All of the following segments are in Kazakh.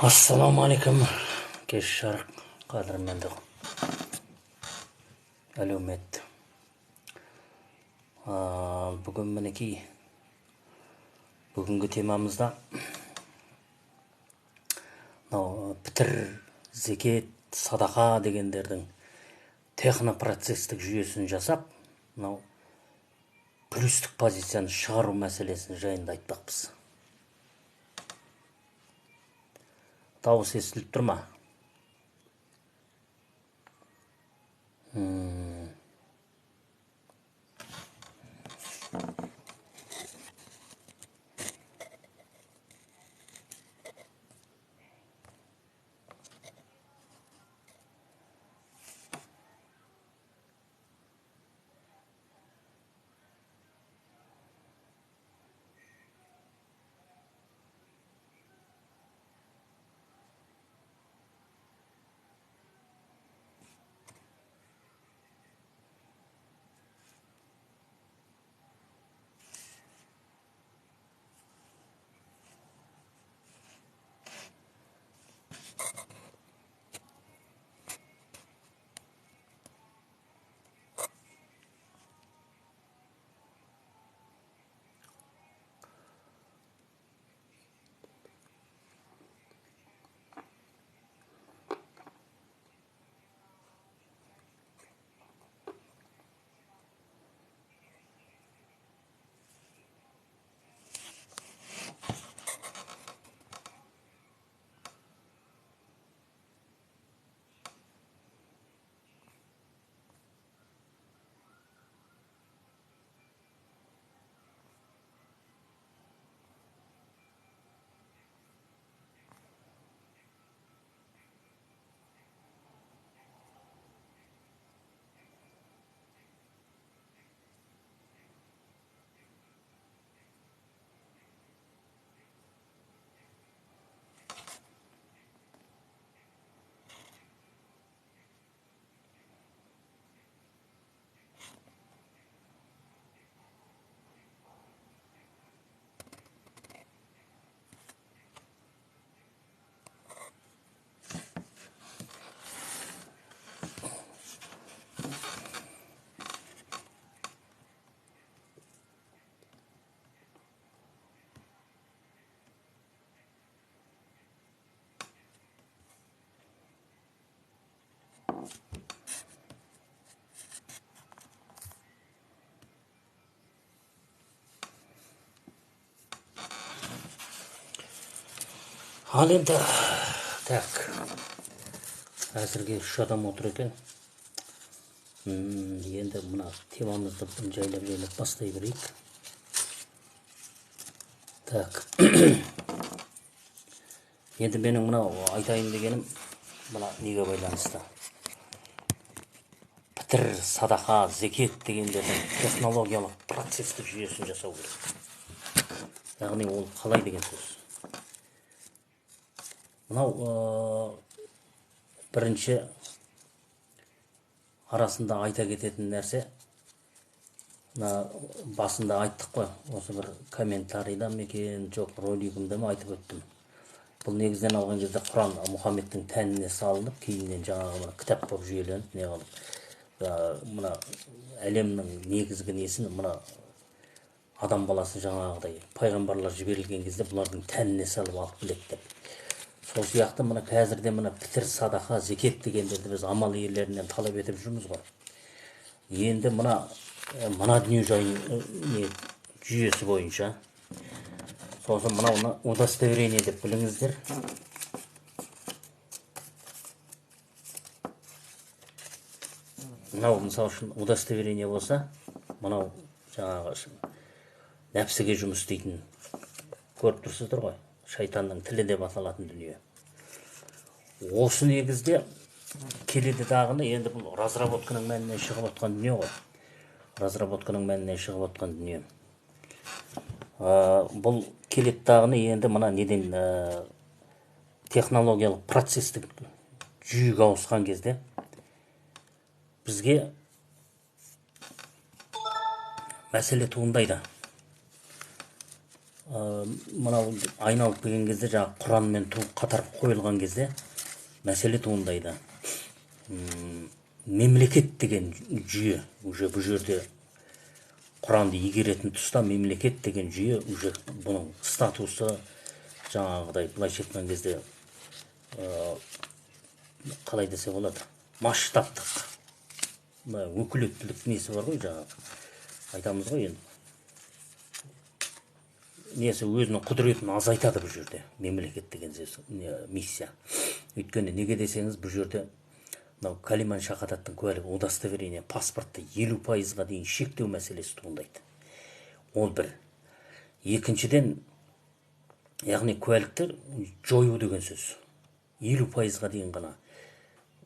Ассалаумағалейкум, кеш жарық қадірменді әлеумет. Бүгін мінекей, бүгінгі темамызда пітір, зекет, садақа дегендердің технопроцестік жүйесін жасап, плюстік позицияны шығару мәселесін жайында айтпақпыз. Дауыс естіліп тұр ма? Ал енді, әзірге 3 адам отыр екен. Енді мына темамызды жайлап бастай берейік. Енді менің мына айтайын дегенім мына неге байланысты. Пітір, садақа, зекет дегендердің технологиялық процестік жүйесін жасау керек. Яғни ол қалай деген сөз. Мынау бірінші арасында айта кететін нәрсе, басында айттық қой, осы бір комментарийда мекен, жоқ ролигімді ме айтып өттім. Бұл негізден алған кезде Құран Мұхаммедтің тәніне салынып, кейіннен жаңағы кітап болып жүйеленіп, не қылып, мына әлемнің негізгі несін, мына адам баласы жаңағыдай пайғамбарлар жіберілген кезде бұлардың тәніне салып алып келеді деп. Сол сияқты мына қазірде мына пітір, садақа, зекет дегендерді біз амал иелерінен талап етіп жүрміз ғой. Енді мына дүние жүйесі бойынша, сосын мына удостоверение деп біліңіздер. Мынау мысал үшін удостоверение болса, мынау жаңағы нәпсіге жұмыс істейтін, көріп тұрсыздар ғой, шайтанның тілі деп аталатын дүние. Осы негізде келеді дағыны, енді бұл разработканың мәнінен шығып отқан дүние ғой. Разработканың мәнінен шығып отқан дүние. Бұл келеді дағыны енді мына неден технологиялық процестік жүйеге ауысқан кезде бізге мәселе туындайды. мынау айналып келген кезде жаңағы құранмен қатар қойылған кезде мәселе туындайды. Мемлекет деген жүйе уже бұл жерде құранды игеретін тұста мемлекет деген жүйе уже бұның статусы жаңағыдай былайша айтқан кезде қалай десе болады, масштабтық өкілеттілік несі бар ғой, жаңағы айтамыз ғой енді, несі өзінің құдіретін азайтады бұл жерде мемлекет деген миссия. Өйткені неге десеңіз, бұл жерде мынау калиман шахадаттың куәлігі, удостоверение, паспортты 50%-ға дейін шектеу мәселесі туындайды. Ол бір. Екіншіден, яғни куәліктер жою деген сөз. 50%-ға дейін ғана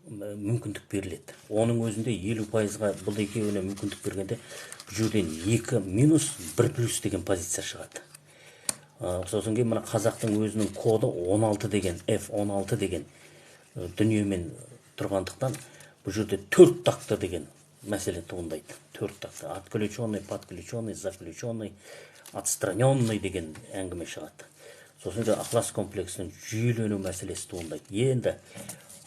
мүмкіндік беріледі. Оның өзінде 50%-ға бұл екеуіне мүмкіндік бергенде бұл жерден 2 минус 1 плюс деген позиция шығады. Сосын кейін мына қазақтың өзінің коды 16 деген, F16 деген дүниемен тұрғандықтан бұл жерде 4 тақты деген мәселе туындайды. 4 тақты. Отключенный, подключенный, заключенный, отстраненный деген әңгіме шығады. Сосын ықылас комплексінің жүйелену мәселесі туындайды. Енді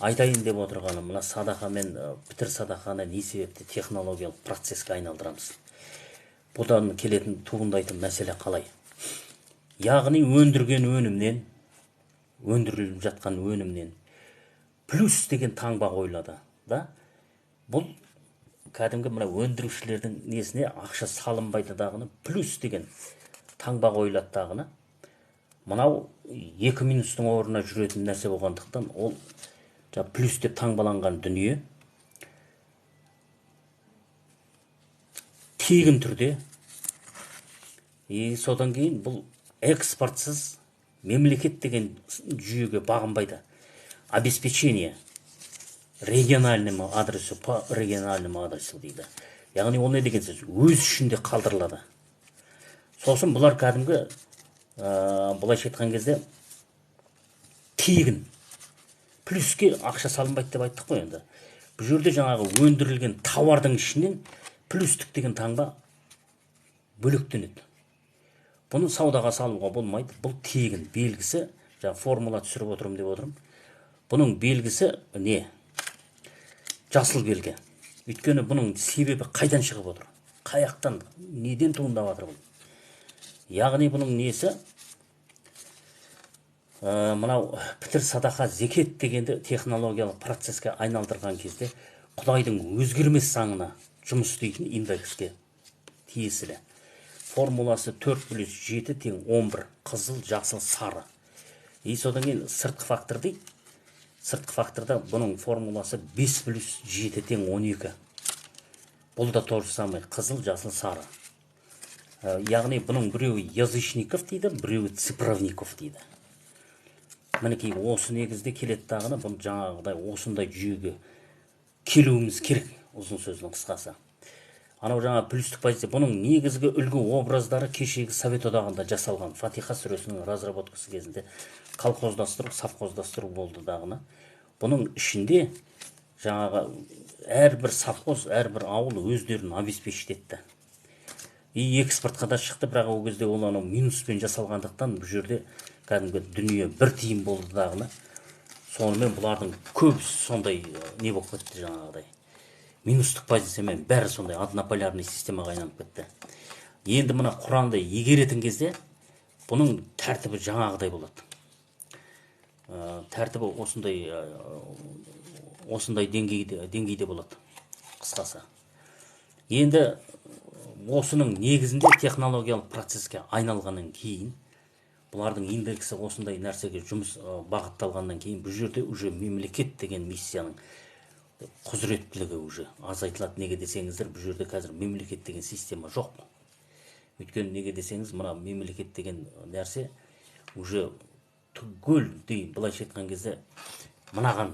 айтайын деп отырғаным, мына садақа мен пітір садақаны не себепті технологиялық процеске айналдырамыз. Бұдан келетін туындайтын мәселе қалай? Яғни өндіріліп жатқан өнімнен плюс деген таңба қойылады. Бұл кәдімгі мына өндірушілердің несіне ақша салынбайды дағыны, плюс деген таңба қойылады дағыны. Мынау 2 минустың орнына жүретін нәрсе болғандықтан, ол плюс деп таңбаланған дүние тегін түрде, содан кейін бұл экспортсыз мемлекет деген жүйеге бағынбайды. Обеспечение региональному адресу по региональному адресу дейді. Яғни ол не деген сөз? Өз ішінде қалдырылады. Сосын бұлар кәдімгі былайша айтқан кезде тегін плюске ақша салынбайды деп айттық қой енді. Бұл жерде жаңағы өндірілген тауардың ішінен плюстік деген таңба бөлектенеді. Бұны саудаға салуға болмайды. Бұл тегін белгісі, формула түсіріп отырым деп отырым. Бұның белгісі не? Жасыл белгі. Өйткені бұның себебі қайдан шығып отыр? Қаяқтан, неден туындап отыр бұл? Яғни бұның несі? Мынау пітір садақа зекет дегенді технологиялық процеске айналдырған кезде Құдайдың өзгермес заңына жұмыс істейтін индекске тиесілі. Формуласы 4 плюс 7 тең 11, қызыл, жасыл, сары. Содан кейін сыртқы фактор дейді. Сыртқы факторда бұның формуласы 5 плюс 7 тең 12. Бұл да тоже самый, қызыл, жасыл, сары. Яғни бұның біреуі язычников дейді, біреуі цифровников дейді. Мінекей осы негізде келеді дағыны, бұл жаңағыдай осындай жүйеге келуіміз керек, ұзын сөздің қысқасы. Анау жаңа плюстік позиция, бұның негізгі үлгі образдары кешегі Совет одағында жасалған Фатиха сүресінің разработкасы кезінде колхоздастыру, совхоздастыру болды дағыны. Бұның ішінде жаңағы әрбір совхоз, әрбір ауыл өздерін обеспечить етті. Экспортқа да шықты, бірақ ол кезде ол анау минуспен жасалғандықтан бұл жерде кәдімгі дүние бір тиын болды дағыны. Сонымен бұлардың көбісі сондай не болып кетті жаңағыдай. Минустық позициямен бәрі сондай однополярный системаға айналып кетті. Енді мына Құранды игеретін кезде бұның тәртібі жаңағыдай болады. Тәртібі осындай деңгейде болады, қысқасы. Енді осының негізінде технологиялық процеске айналғаннан кейін, бұлардың индексі осындай нәрсеге жұмыс бағытталғаннан кейін, бұл жерде уже мемлекет деген миссияның құзыреттілігі уже азайтылады. Неге десеңіздер, бұл жерде қазір мемлекет деген система жоқ. Өйткені неге десеңіз, мына мемлекет деген нәрсе уже түгелдей, былайша айтқан кезде, мынаған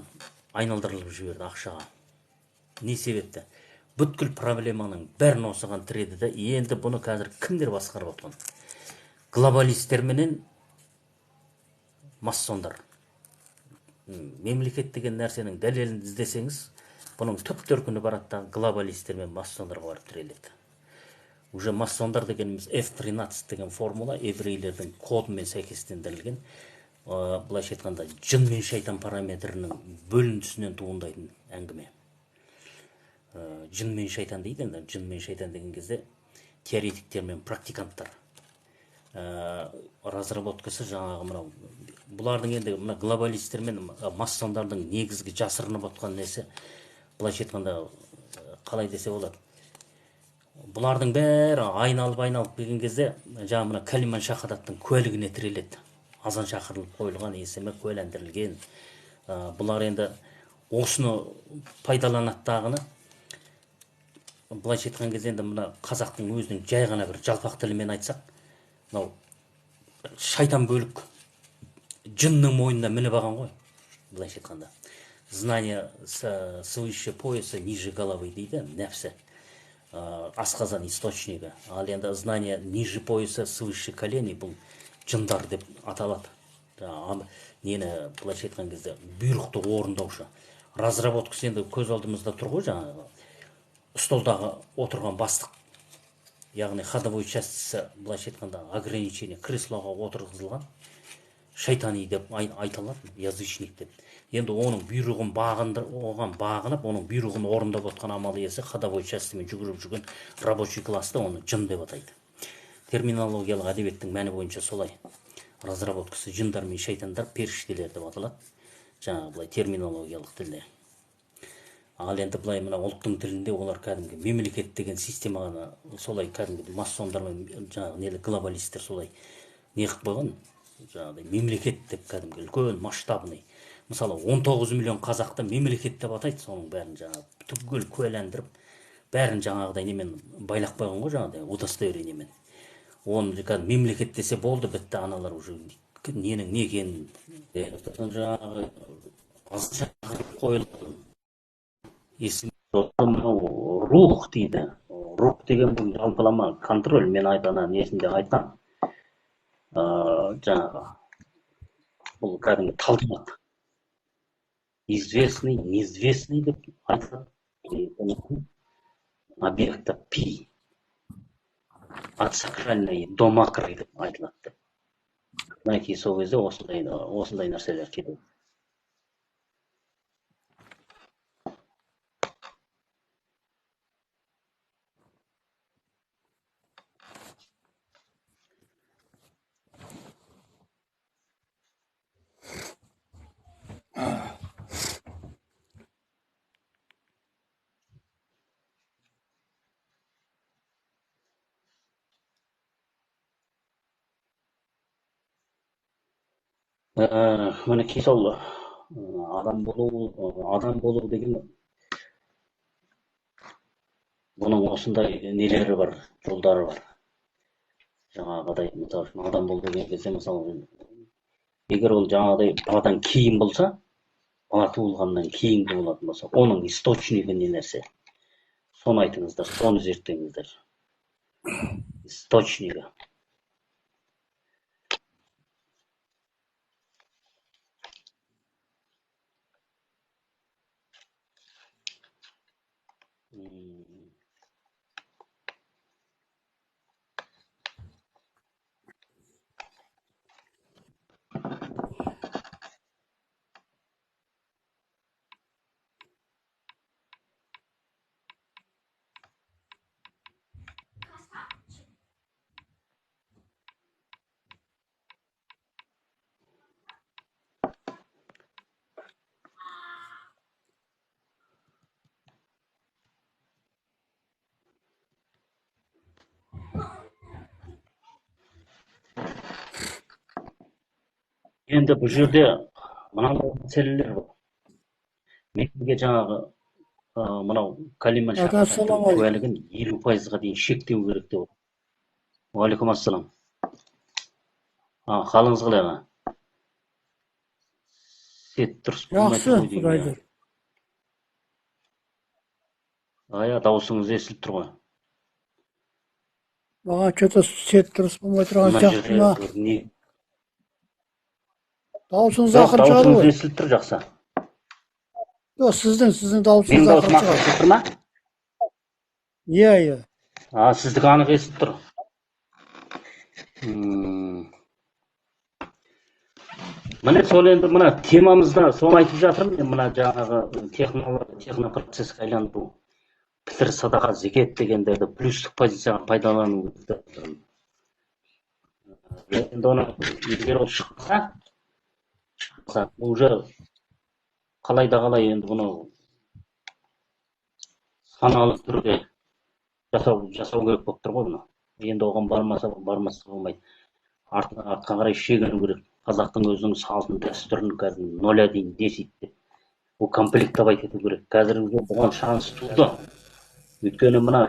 айналдырылып жіберді ақшаға. Не себепті? Бүткіл проблеманың бәрін осыған тіреді де, енді бұны қазір кімдер басқарып отқан? Глобалистер менен массондар. Мемлекет деген нәрсенің дәлелін іздесеңіз, бұның түп төркіні бараттағы глобалистер мен массондарға барып тіреледі. уже массондар дегенimiz F13 деген формула еврейлердің кодымен сәйкестендірілген. Былайша айтқанда жын мен шайтан параметрінің бөлінісінен туындайтын әңгіме. Жын мен шайтан дейді, енді жын мен шайтан деген кезде теоретиктер мен практиканттар разработкасы жаңағы мынау бұлардың енді мына глобалистер мен массондардың негізгі жасырынып отқан нәрсе, былайша айтқанда қалай десе болады, бұлардың бәрі айналып келген кезде жаңағы мына калиман шахадаттың куәлігіне тіреледі. Азан шақырылып қойылған, есімі куәлендірілген. Бұлар енді осыны пайдаланады дағыны. Былайша айтқан кезде енді мына қазақтың өзінің жай ғана бір жалпақ тілімен айтсақ, мынау шайтан бөлік жынның мойнына мініп алған ғой. Былайша айтқанда знание свыше пояса ниже головы дейді, нәпсі. Асқазан источнигі. Ал енді знание ниже пояса свыше коленей бұл жындар деп аталады. Нені былайша айтқан кезде бұйрықты орындаушы. Разработкасы енді көз алдымызда тұр ғой, жаңағы столдағы отырған бастық. Яғни ходовой частысы былайша айтқанда ограничение креслоға отырғызылған. Шайтани деп айтылады, язычник деп. Енді оның бұйрығын бағынып, оның бұйрығын орындап отқан амал иесі ходовой частысымен жүгіріп жүрген рабочий класты оны жын деп атайды. Терминологиялық әдебиеттің мәні бойынша солай. Разработкасы жындар мен шайтандар періштелер деп аталады. Жаңағы былай терминологиялық тілде. Ал енді былай мына ұлттың тілінде олар кәдімгі мемлекет деген системаны солай кәдімгі массондар мен жаңағы нелі глобалистер солай не қылып қойған. Жаңағыдай мемлекет деп кәдімгі үлкен масштабный. Мысалы 19 миллион қазақты мемлекет деп атайды, соның бәрін жаңағы түгел куәлендіріп, бәрін жаңағыдай немен байлап қойған ғой, жаңағыдай удостоверениемен. Оны мемлекет десе болды, бітті, аналар уже ненің не екенін жаңағы қойылды. Рух дейді. Рух деген бұл жалпылама контроль, мен айтқан несінде айтқан. Жаңағы бұл кәдімгі талдымақ. Известный, неизвестный деп айтады. Объекта пи. От сакральной до макрой деп айтылады. Найти сол кезде осындай нәрселер келеді. Мінекей сол адам болу деген бұның осындай нелері бар, жолдары бар. Жаңағыдай, мысалы, адам болу деген кезде, мысалы, егер ол жаңағыдай баладан кейін болса, бала туылғаннан кейінгі болатын болса, оның источнигі не нәрсе? Соны айтыңыздар, соны зерттеңіздер. Источнигі. Енді бұл жерде мынандай мәселелер бар. Менге жаңағы мынау калиман шахадаттың куәлігін 50%-ға дейін шектеу керек деп. Уалейкум ассалам. Қалыңыз қалай аға? Сет дұрыс болмайды ғой деймін. Дауысыңыз естіліп тұр ғой. Маған что-то сет дұрыс болмай тұрған сияқты ма? Дауысыңыз ақырып шығады ғой. Дауысыңыз естіліп тұр жақсы. Сіздің дауысыңыз ақырып шығады. Менің даусым ақырып тұр ма? Иә. Сіздікі анық естіп тұр. Міне сол енді мына темамызда соны айтып жатырмын мен, мына жаңағы технопроцесске айландыру, пітір, садақа, зекет дегендерді плюстік позицияға пайдалану деп жатырмын. Енді оны егер ол шықса, уже қалай да қалай енді бұны саналы түрде жасау керек болып тұр ғой бұны. Енді оған бармаса болмайды. Артқа қарай шегіну керек. Қазақтың өзінің салтын, дәстүрін кәдімгі нөлге дейін десейді деп. Бұл комплектовать ету керек. Қазір бұған шанс туды. Өйткені мына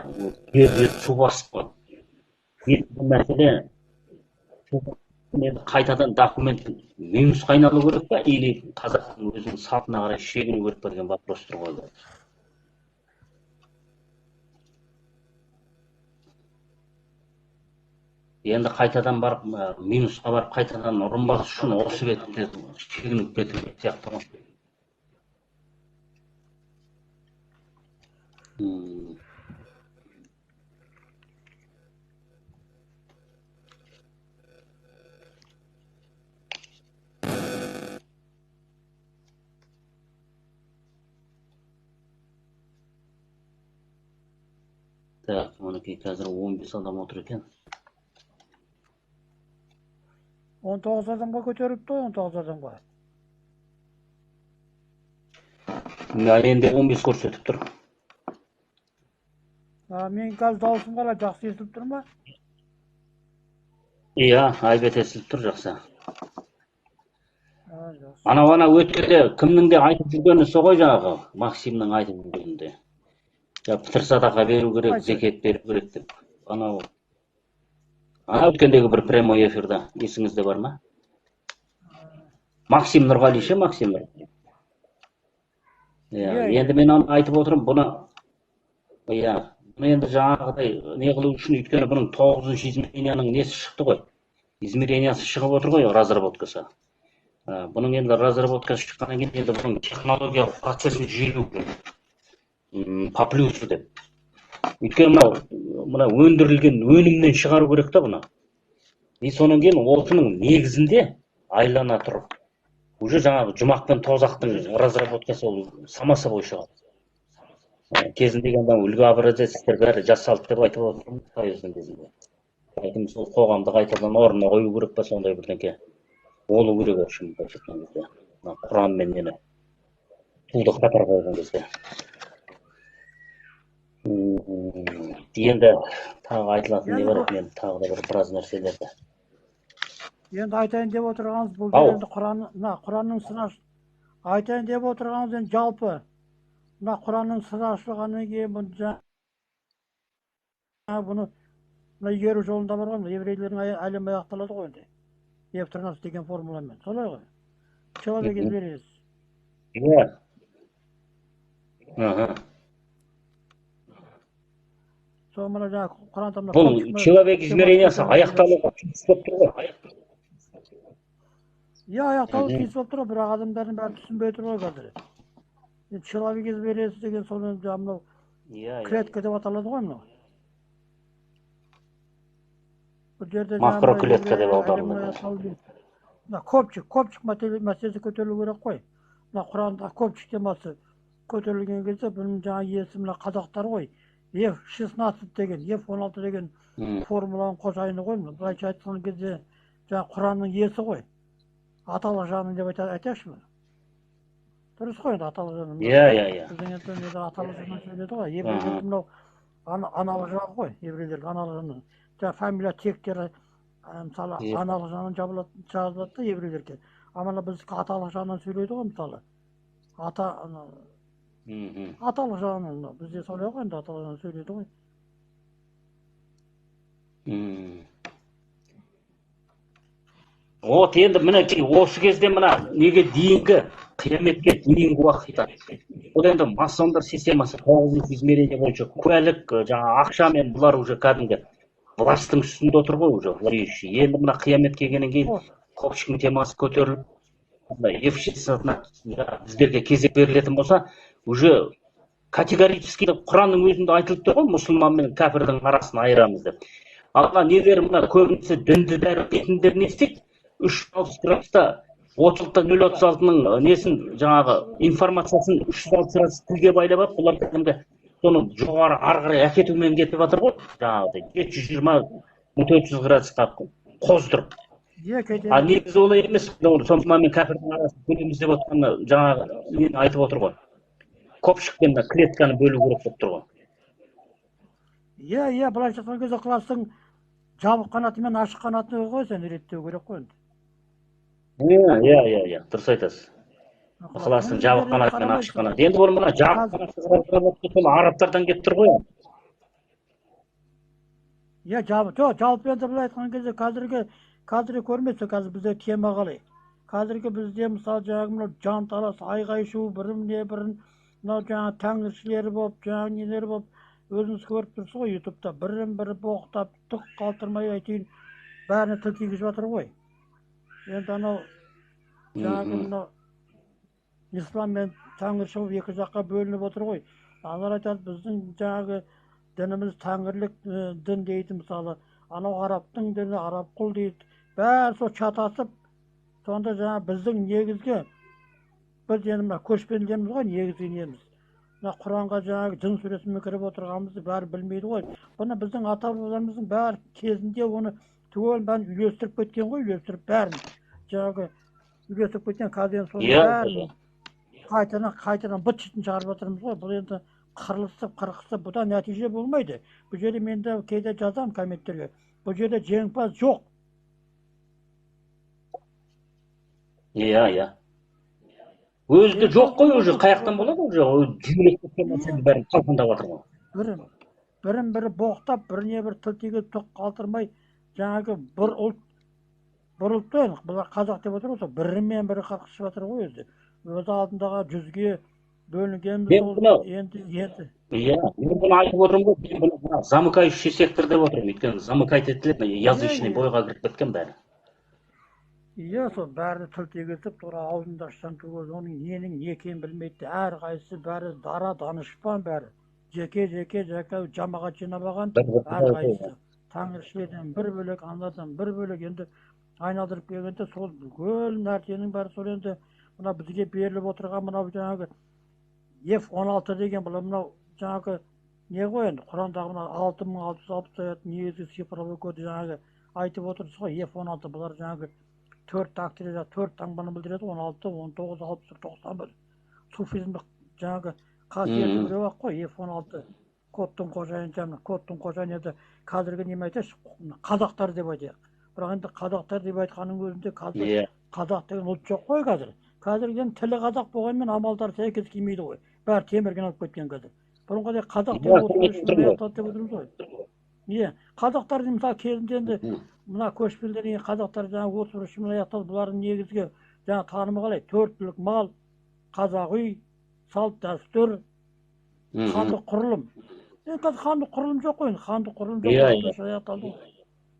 жер су басып қойды. Бұл мәселе қайтадан документ минусқа айналу керек па, или қазақтың өзінің салтына қарай шегіну керек па деген вопрос тұр ғой. Енді қайтадан барып, минусқа барып, қайтадан ұрынбас үшін осы бетінде шегініп кету сияқты ғой. Так, мінекей қазір 15 адам отыр екен. 19 адамға көтеріліпті, 19 адамға. Енді 15 көрсетіп тұр. Мен қазір дауысым қалай, жақсы естіліп тұр ма? Иә, айбет естіліп тұр, жақсы. Ана өткенде кімнің де айтып жүргені со ғой жаңағы, Максимнің айтып жүргенінде. Пітір садақа беру керек, зекет беру керек деп. Ана өткендегі бір прямой эфирда есіңізде бар ма? Максим Нұрғали ше, Максим Нұрғали. Енді мен айтып отырмын, бұны енді жаңағыдай не қылу үшін, өйткені бұның 9-шы измеренияның несі шықты ғой. Измерениясы шығып отыр ғой, разработкасы. Бұның енді разработкасы шыққаннан кейін енді бұның технологиялық процесін жүйелеу керек. По плюсу деп. Өйткені мына өндірілген өнімнен шығару керек та бұны. И сонан кейін осының негізінде айлана тұр. Уже жаңағы жұмақ пен тозақтың разработкасы ол сама собой шығады. Кезінде үлгі образецтер бәрі жасалды деп айтып отырмын Союздың кезінде. Айтым сол қоғамды қайтадан орнына қою керек па, сондай бірдеңке болу керек үшін айтқан кезде. Құран мен нені туды қатар қойған кезде. Енді тағы айтылатын не бар екен, тағы да біраз нәрселерді. Енді айтайын деп отырғаныз бұл енді Құранның сынашы. Айтайын деп отырғаныз енді жалпы мына Құранның сынашылығынан кейін бұны игеру жолында бар ғой, еврейлердің әлемі аяқталады ғой енді. F13 деген формуламен. Солай ғой. Человек измерениясы. Иә. Бұл человек измерениясы аяқталуға тиіс болып тұр ғой. Иә, аяқталуға тиіс болып тұр, бірақ адамдардың бәрі түсінбей тұр ғой қазір. Человек измерениясы деген соны мынау клетка деп аталады ғой мынау. Макроклетка деп аударылады. Көпшік мәселесі көтерілу керек қой. Мына Құранда көпшік темасы көтерілген кезде бұның жаңа иесі мына қазақтар ғой. F16 деген, F16 деген формуланың қожайыны ғой. Былайша айтқан кезде жаңа Құранның иесі ғой. Аталық жанын деп айтайықшы ма? Дұрыс қой, аталық жанын. Иә. Біздің енді аталық жанын сөйледі ғой. Еврейлер мынау аналық жағы ғой, еврейлер аналық жанын. Жаңа фамилия тектері мысалы аналық жанын жазылады да еврейлерге. Амана біз аталық жанын сөйлейді ғой мысалы. Аталық жағынан бізде солай ғой, енді аталық жағынан сөйлейді ғой. Вот енді мінекей осы кезде мына неге дейінгі қияметке дейінгі уақытта ол енді масондар системасы 9 измерение бойынша куәлік, жаңа ақша мен бұлар уже кәдімгі властың үстінде отыр ғой уже влающий. Енді мына қиямет келгеннен кейін көпшіліктің темасы көтеріліп F16 біздерге кезек берілетін болса, уже категорически Құранның өзінде айтылып тұр ғой, мұсылман мен кәпірдің арасын айырамыз деп. Алла нелер мына көбінесе дінді дәріптейтіндер не істейді? 360 градуста 36-036-ның несін жаңағы информациясын 360 градус тілге байлап алып, бұлар кәдімгі соны жоғары ары қарай әкетумен кетіп жатыр ғой, жаңағыдай 720-400 градусқа қоздырып. А негізі олай емес, мұсылман мен кәпірдің арасын бөлеміз деп отқаны жаңағы нені айтып отыр ғой. Көпшікпен клетканы бөлу керек болып тұр ғой. Иә, былайша айтқан кезде кластың жабық қанаты мен ашық қанаты ғой, сен реттеу керек қой енді. Иә, дұрыс айтасыз. Кластың жабық қанаты мен ашық қанаты. Енді бұл мына жабық қанаты сол арабтардан кетіп тұр ғой. Иә, жалпы енді былай айтқан кезде қазіргі көрмесе, қазір бізде тема қалай. Қазіргі бізде мысалы жаңағы мынау жанталас, айғай шу, біріне бірін мынау жаңағы тәңіршілері болып, жаңағы нелері болып, өзіңіз көріп тұрсыз ғой ютубта, бірін-бірі боқтап, түк қалтырмай айтайын, бәріне тіл тигізіп жатыр ғой. Енді анау жаңағы мынау ислам мен тәңірші болып екі жаққа бөлініп отыр ғой. Аналар айтады, біздің жаңағы дініміз тәңірлік дін дейді, мысалы, анау арабтың діні араб құл дейді. Бәрі сол чатасып, сонда жаңа біздің негізгі, біз енді мына көшпенділерміз ғой, негізгі неміз. Мына Құранға жаңағы жын сүресімен кіріп отырғанымызды бәрі білмейді ғой. Бұны біздің ата-бабаларымыздың бәрі кезінде оны түгел бәрін үйлестіріп кеткен ғой, үйлестіріп бәрін. Жаңағы үйлестіріп кеткен қазір соны бәрін қайтадан быт-шытын шығарып жатырмыз ғой. Бұл енді қырқысып, бұдан нәтиже болмайды. Бұл жерде мен де кейде жазамын комменттерге. Бұл жерде жеңімпаз жоқ. Иә. Өзі жоқ қой, уже қаяқтан болады уже, жүйелеп кеткен нәрсенің бәрін қалпындап жатыр ғой. Бірін-бірі боқтап, біріне бір тіл тигізіп түк қалтырмай, жаңағы бір ұлт бұлар қазақ деп отыр ғой, бірімен бірі қырқысып жатыр ғой өзі. Өзі алдындағы жүзге бөлінгенбіз ол енді. Иә, мен бұны айтып отырмын ғой, мен бұны замыкающий сектор деп отырмын, өйткені замыкать етіледі, язычный бойға кіріп кеткен бәрі. Иә, сол бәрі тіл тигізіп, тура аузында ашсаң түгел, оның ненің не екенін білмейді. Әрқайсысы бәрі дара данышпан бәрі. Жеке жамағат жинап алған әрқайсысы. Тәңіршілерден бір бөлек, анадан бір бөлек, енді айналдырып келгенде сол бүкіл нәрсенің бәрі сол енді мына бізге беріліп отырған мынау жаңағы F-16 деген бұл мынау жаңағы не ғой енді Құрандағы мына 6660 аят негізгі цифрлы код жаңағы айтып отырсыз ғой, F-16 бұлар жаңағы 4 тактілі, 4 таңбаны білдіреді, 16, 19, 60, 91. Суфизмдік жаңағы қасиеті біреу ақ қой, F-16. Кодтың қожайын еді, қазіргі неме айтайық, қазақтар деп айтайық. Бірақ енді қазақтар деп айтқаның өзінде қазақ деген ұлт жоқ қой қазір. Қазірген тілі қазақ болғанмен амалдар сәйкес келмейді ғой. Бәрі темірген алып кеткен қазір. Бұрынғыдай қазақ деп отырмыз ғой. Иә, қазақтар мысалы кезінде енді мына көшпелілер қазақтар жаңағы 31 мың аяқталды, бұлардың негізгі жаңа танымы қалай? 4 түлік мал, қазақ үй, салт дәстүр, хандық құрылым. Енді қазір хандық құрылым жоқ қой, хандық құрылым жоқ, аяқталды.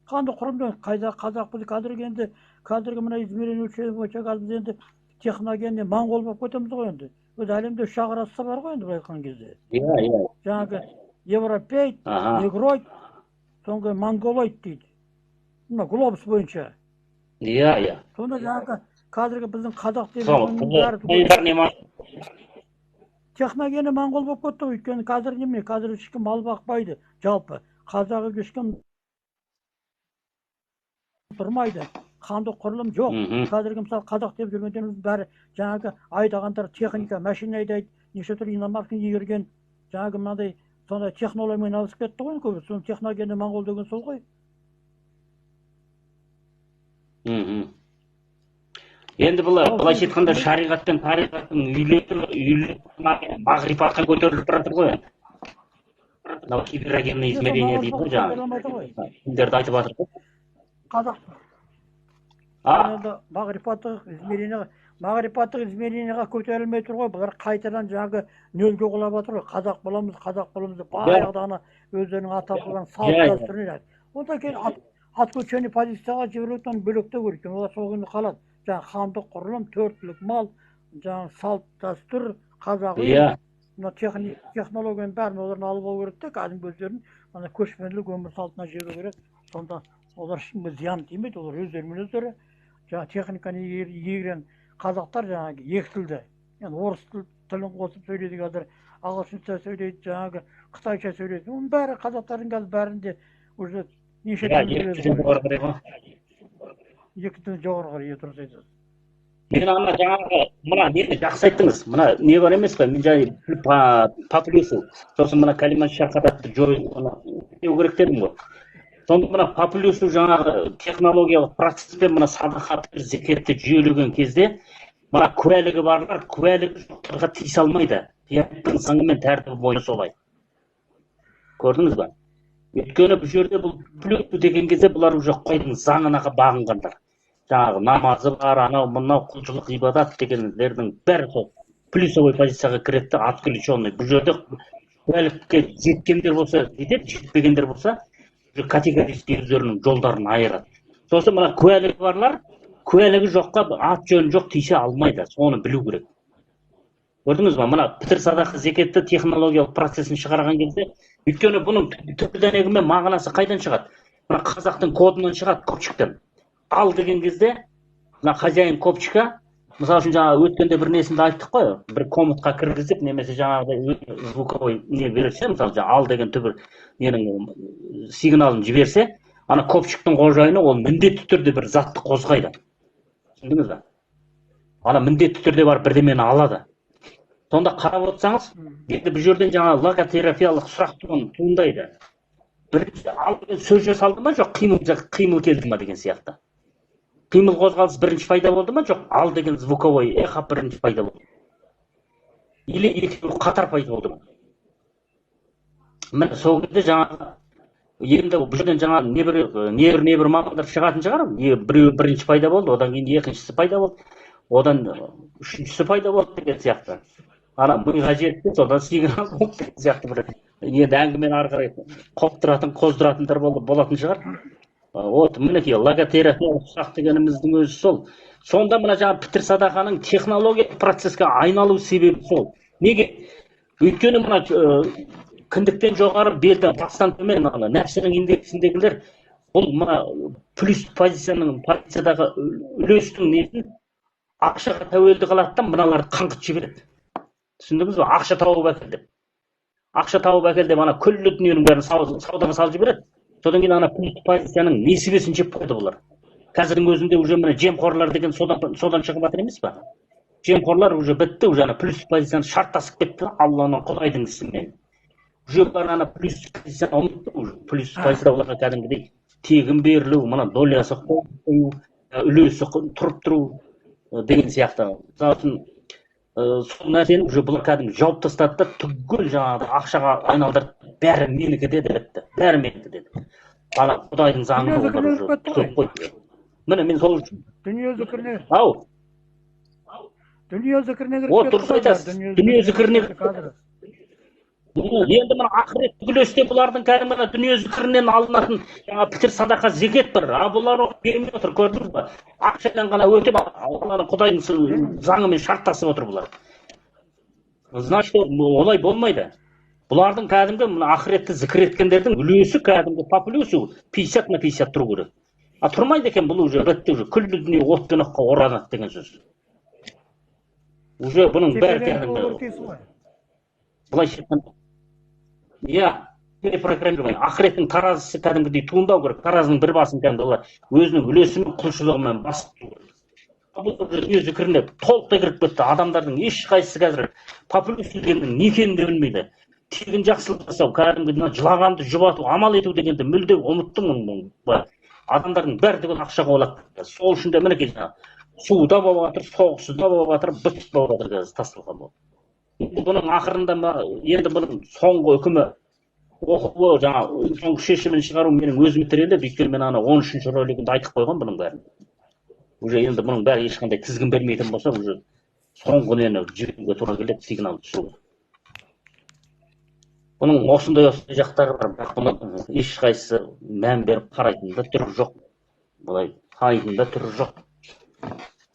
Хандық құрылым жоқ, қайда қазақ біз қазіргі мына измерение өлшемі бойынша қазір енді техногенне моңғол болып кетеміз ғой енді. Өз әлемде үш ақ раса бар ғой енді былай айтқан кезде. Жаңағы европейт, негроид, соңғы монголоид дейді. Мына глобус бойынша. Иә. Сонда жаңағы қазіргі біздің қазақ деп техногені моңғол болып кетті, өйткені қазір неме, қазір ешкім мал бақпайды жалпы. Қазағы ешкім тұрмайды. Хандық құрылым жоқ. Қазіргі мысалы қазақ деп жүргендеріміз бәрі жаңағы айдағандар техника, машина айдайды, неше түрлі иномарканы игерген, жаңағы мынандай сондай технологиямен айналысып кетті ғой көбі. Соның техногені моңғол деген сол ғой. Енді былайша айтқанда шариғат пен тариғаттың үйлесіп мағрифатқа көтеріліп жатыр ғой енді. Мынау киберогенное измерение дейді ғой жаңағы. Сендерді айтып жатыр ғой. Қазақ. Енді мағрифаттық измерениеға көтерілмей тұр ғой. Бұлар қайтадан жаңағы нөлге құлап жатыр ғой. Қазақ боламыз деп баяғыда өздерінің ата-бабаларының салт дәстүрін. Одан кейін ат көшені позицияға жіберуден бөлектеу керек. Олар сол күні қалады. Жаңағы хандық құрылым, төртілік мал, жаңағы салт дәстүр, қазақ үй, мына технологияның бәрін олардың алып алу керек те, кәдімгі өздерін ана көшпенділік өмір салтына жіберу керек. Сонда олар ешкімге зиян тимейді, олар өздерімен өздері жаңағы техниканы игерген қазақтар жаңағы екі тілді, енді орыс тілін қосып сөйлейді, қазір ағылшынша сөйлейді, жаңағы қытайша сөйлейді. Оның бәрі қазақтардың қазір бәрінде уже неше тіл біледі. Екі тіл жоғары қарай, дұрыс айтасыз. Мен ана жаңағы мына нені жақсы айттыңыз. Мына не бар емес пе? Мен жаңа популюсу, сосын мына калимат шақыратты жою не керек дедім ғой. Сонда мына популюсу жаңағы технологиялық процеспен мына садақат зекетті жүйелеген кезде мына куәлігі барлар куәлігі жоқтарға тиісе алмайды. Тияттың заңы мен тәртібі бойынша солай. Көрдіңіз ба? Өйткені бұл жерде бұл плюс деген кезде бұлар уже қойдың заңына бағынғандар. Жаңағы намазы бар, анау мынау құлшылық ибадат дегендердің бәрі сол плюсовой позицияға кіреді, отключенный. Бұл жерде куәлікке жеткендер болса жетеді, жетпегендер болса категорически өздерінің жолдарын айырады. Сосын мына куәлігі барлар куәлігі жоққа ат жөні жоқ тиісе алмайды, соны білу керек. Көрдіңіз ба? Мына пітір садақа зекетті технологиялық процесін шығарған кезде, өйткені бұның түпкі дәнегі мен мағынасы қайдан шығады? Мына қазақтың кодынан шығады, копчиктен. Ал деген кезде, мына хозяин копчика, мысалы үшін жаңа өткенде бір несінде айттық қой, бір комнатқа кіргізіп, немесе жаңағыдай звуковой не берсе, мысалы жаңа ал деген түбір ненің сигналын жіберсе, ана копчиктің қожайыны ол міндетті түрде бір затты қозғайды. Түсіндіңіз ба? Ана міндетті түрде бар бірдемені алады. Сонда қарап отырсаңыз, енді бұл жерден жаңа логотерапиялық сұрақ туындайды. Бірінші ал деген сөз жасалды ма, жоқ қимыл келді ма деген сияқты. Қимыл қозғалыс бірінші пайда болды ма, жоқ ал деген звуковой эхо бірінші пайда болды. Или екеуі қатар пайда болды ма. Міне сол кезде жаңағы енді бұл жерден жаңа небір мамандар шығатын шығар. Біреуі бірінші пайда болды, одан кейін екіншісі пайда болды, одан үшіншісі пайда болды деген сияқты. Ана миға жетті, содан сигнал болды деген сияқты бір енді әңгімені ары қарай қоздыратындар болатын шығар. Вот мінекей логотерапиялық сұрақ дегеніміздің өзі сол. Сонда мына жаңа пітір садақаның технологиялық процеске айналу себебі сол. Неге? Өйткені мына кіндіктен жоғары, белден бастан төмен нәпсінің индексіндегілер бұл мына плюс позициядағы үлестің несін ақшаға тәуелді қылады, мыналарды қаңғытып жібереді. Түсіндіңіз бе? Ақша тауып әкел деп. Ақша тауып әкел деп ана күллі дүниенің бәрін саудаға салып жібереді. Содан кейін ана плюс позицияның несібесін жеп қойды бұлар. Қазірдің өзінде уже міне жемқорлар деген содан шығып жатыр емес пе? Жемқорлар уже бітті, уже ана плюс позицияны шарттасып кетті, Алланың Құдайдың ісімен. Уже бар ана плюс позицияны ұмытты, уже плюс позицияда оларға кәдімгідей тегін берілу, мына долясы қою, үлесі тұрып тұру деген сияқты. Мысалы үшін сол нәрсені уже бұлар кәдімгі жауып тастады да түгел жаңағы ақшаға айналдырды. Бәрі менікі деді, бітті. Бәрі менікі деді. Ана Құдайдың заңын олар уже түсіріп қойды. Міне мен сол үшін. Дүние зікіріне. Ау. Дүние зікіріне кіріп кетті. Дұрыс айтасыз. Дүние зікіріне кіріп. Енді мына ақырет түгілесте бұлардың кәдімгі дүние зікірінен алынатын жаңа пітір садақа зекет бір. Бұлар бермей отыр, көрдіңіз ба? Ақшадан ғана өтеп, Алланың Құдайдың заңымен шарттасып отыр бұлар. Значит, олай болмайды. Бұлардың кәдімгі ақыретті зікір еткендердің үлесі кәдімгі популюсу 50/50 тұру керек. А тұрмайды екен, бұл уже бітті, уже күллі дүние отпен оққа оранады деген сөз. Уже бұның бәрі кәдімгі былайша айтқанда, иә, перепрограммирование. Ақыреттің таразысы кәдімгідей туындау керек. Таразының бір басын кәдімгі өзінің үлесімен, құлшылығымен басып тұру керек. Бұл дүние зікіріне толықтай кіріп кетті. Адамдардың ешқайсысы қазір популюс дегеннің не екенін де білмейді. Тегін жақсылық жасау, кәдімгі жылағанды жұбату, амал ету дегенді мүлде ұмытты мұның. Адамдардың бәрі деген ақшаға олады. Сол үшін де мінекей суда болып жатыр, соғысында болып жатыр, бітіп болып жатыр қазір тасталған болып. Бұның ақырында енді бұның соңғы үкімі оқуы, жаңа соңғы шешімін шығару менің өзіме тіреледі. Өйткені мен ана 13-ші ролигінде айтып қойған бұның бәрін. Уже енді бұның бәрі ешқандай тізгін бермейтін болса, уже соңғы нені жіберуге тура келеді, сигнал түсіру. Бұның осындай жақтары бар, бірақ бұның ешқайсысы мән беріп қарайтын да түрі жоқ. Бұлай қарайтын да түрі жоқ.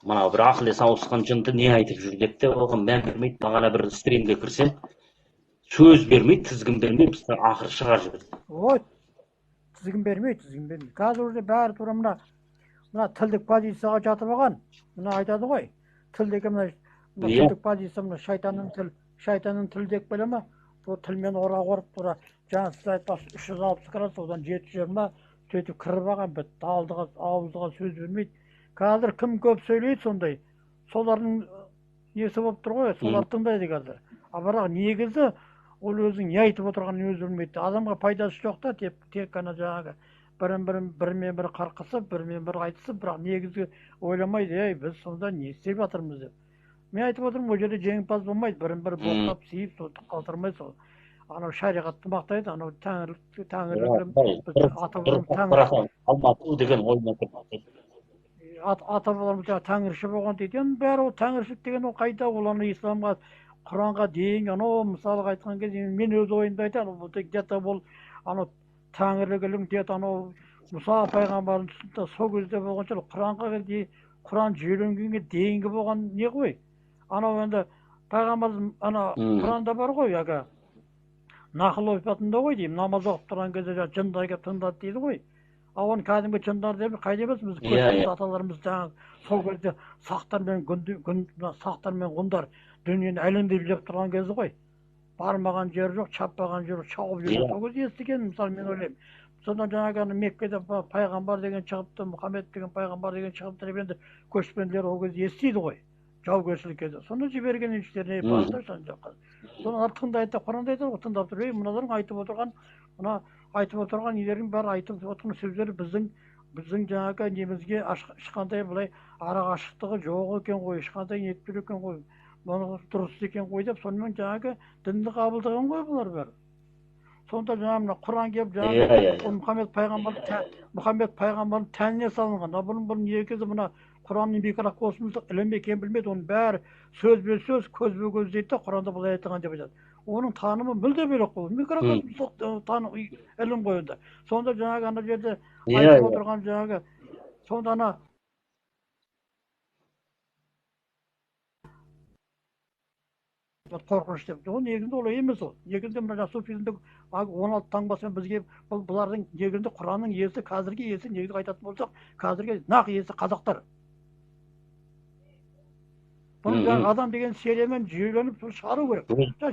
Мына бір ақыл есі ауысқан жынды не айтып жүр деп те оған мән бермейді. Мағана бір стримге кірсе, сөз бермей, тізгін бермей бізді ақыры шығарып жіберді. Ой, тізгін бермей. Қазір уже бәрі тура мына тілдік позицияға жатып алған. Мына айтады ғой, тіл деген мына тілдік позиция, мына шайтанның тілі деп келе ма? Бұл тілмен орақ орып тура, жаңа сіз айтпақшы 360 градус, одан 720 сөйтіп кіріп алған, бітті, ауызға сөз бермейді. Қазір кім көп сөйлейді сондай, солардың несі болып тұр ғой, солар тыңдайды қазір. Бірақ негізі ол өзің не айтып отырғанын өзі білмейді. Адамға пайдасы жоқ та, тек қана жаңағы бірімен бірі қарқысып, бірімен бірі айтысып, бірақ негізі ойламайды, біз сонда не істеп жатырмыз деп. Мен айтып отырмын, ол жерде жеңімпаз болмайды, бірін бірі боқтап, сүйіп, соттық қалдырмайды сол. Анау шариғатты мақтайды, анау алмату деген ойына ата-бабаларымыз тәңірші болған дейді. Енді бәрі тәңіршілік деген ол қайда, ол ана исламға, Құранға дейін, анау мысалға айтқан кезде мен өз ойымды айтамын, бұл где-то бұл анау тәңірлігінің где-то анау Мұса пайғамбардың тұсында сол кезде болған шығар. Құран жүйеленгенге дейінгі болған не ғой? Анау енді пайғамбарымыз ана Құранда бар ғой, яға нақыл ойпатында ғой деймін, намаз оқып тұрған кезде жындар келіп тыңдады дейді ғой. Оны кәдімгі жындар деп қайда емес, біз көптеген аталарымыз сол кезде сақтар мен ғұндар дүниені әлемдеп жеп тұрған кезі ғой. Бармаған жер жоқ, шаппаған жер жоқ, шауып жүрген. Сол кезде естіген, мысалы мен ойлаймын. Содан жаңағы Меккеде пайғамбар деген шығыпты, Мұхаммед деген пайғамбар деген шығыпты деп енді көшпенділер ол кезде естиді ғой. Жаугершілік кезде. Соны жіберген іштеріне барды сан жаққа. Соны тыңдайды, Құранда айтады ғой, тыңдап тұр. Мыналарың айтып отырған нелердің бәрі айтып отырған сөздері біздің жаңағы немізге ешқандай былай арақашықтығы жоқ екен ғой, ешқандай нетпер екен ғой. Мұны дұрыс екен ғой деп, сонымен жаңағы дінді қабылдаған ғой бұлар бәрі. Сонда жаңағы Құран келіп жаңағы Мұхаммед пайғамбардың тәніне салынған. Бұның негізі мына Құранның микрокосмостық ілім екенін білмейді. Оның бәрі сөзбе сөз, көзбе көз дейді де Құранда былай айтылған деп айтады. Оның танымы мүлде бөлек қой. Микрокосмостық таным ілім ғой енді. Сонда жаңағы ана жерде айтып отырған жаңағы сонда ана қорқыныш деп. Ол негізінде олай емес ол. Негізінде мына суфизмде 16 таңбасымен бізге бұлардың негізінде Құранның иесі, қазіргі иесі негізі айтатын болсақ, қазіргі нақ иесі қазақтар. Бұны адам деген сериямен жүйеленіп шығару керек.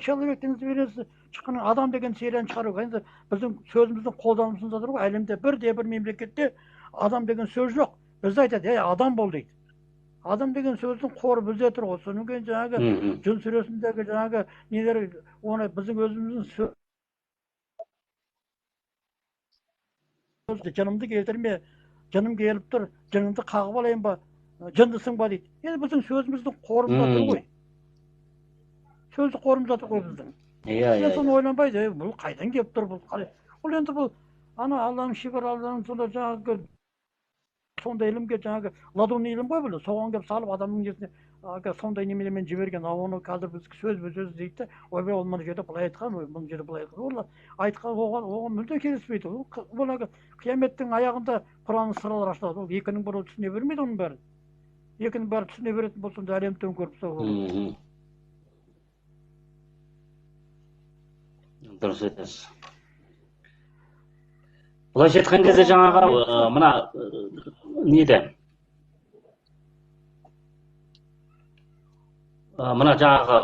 Человектен бересі шыққан адам деген серияны шығару керек. Енді біздің сөзіміздің қолданысында тұр ғой, әлемде бір мемлекетте адам деген сөз жоқ. Біз айтады, адам бол дейді. Адам деген сөздің қоры бізде тұр ғой. Содан кейін жаңағы Жын сүресіндегі жаңағы нелер, оны біздің өзіміздің сөз жынымды келтірме, жыным келіп тұр, жынымды қағып алайын ба, жындысың ба дейді. Енді біздің сөзіміздің қорымызда тұр ғой. Сөздік қорымызда тұр ғой біздің. Мен соны ойланбайды, бұл қайдан келіп тұр, бұл қалай. Ол енді бұл ана Алланың шифр, Алланың сонда жаңағы сондай ілімге жаңағы ладунный ілім ғой бұл. Соған келіп салып адамның несіне сондай немелермен жіберген. Оны қазір біз сөз дейді. Ойбай ол мына жерде былай айтқан, бұл жерде былай айтқан. Олар айтқан оған мүлде келіспейді. Ол қияметтің аяғында Құранның сырлары ашылады. Ол екінің бірі түсіне бермейді оның бәрін. Екінің бәрі түсіне беретін болса, әлем төңкеріп тастауға. Дұрыс айтасыз. Былайша айтқан кезде жаңағы мына неде? Мына жаңағы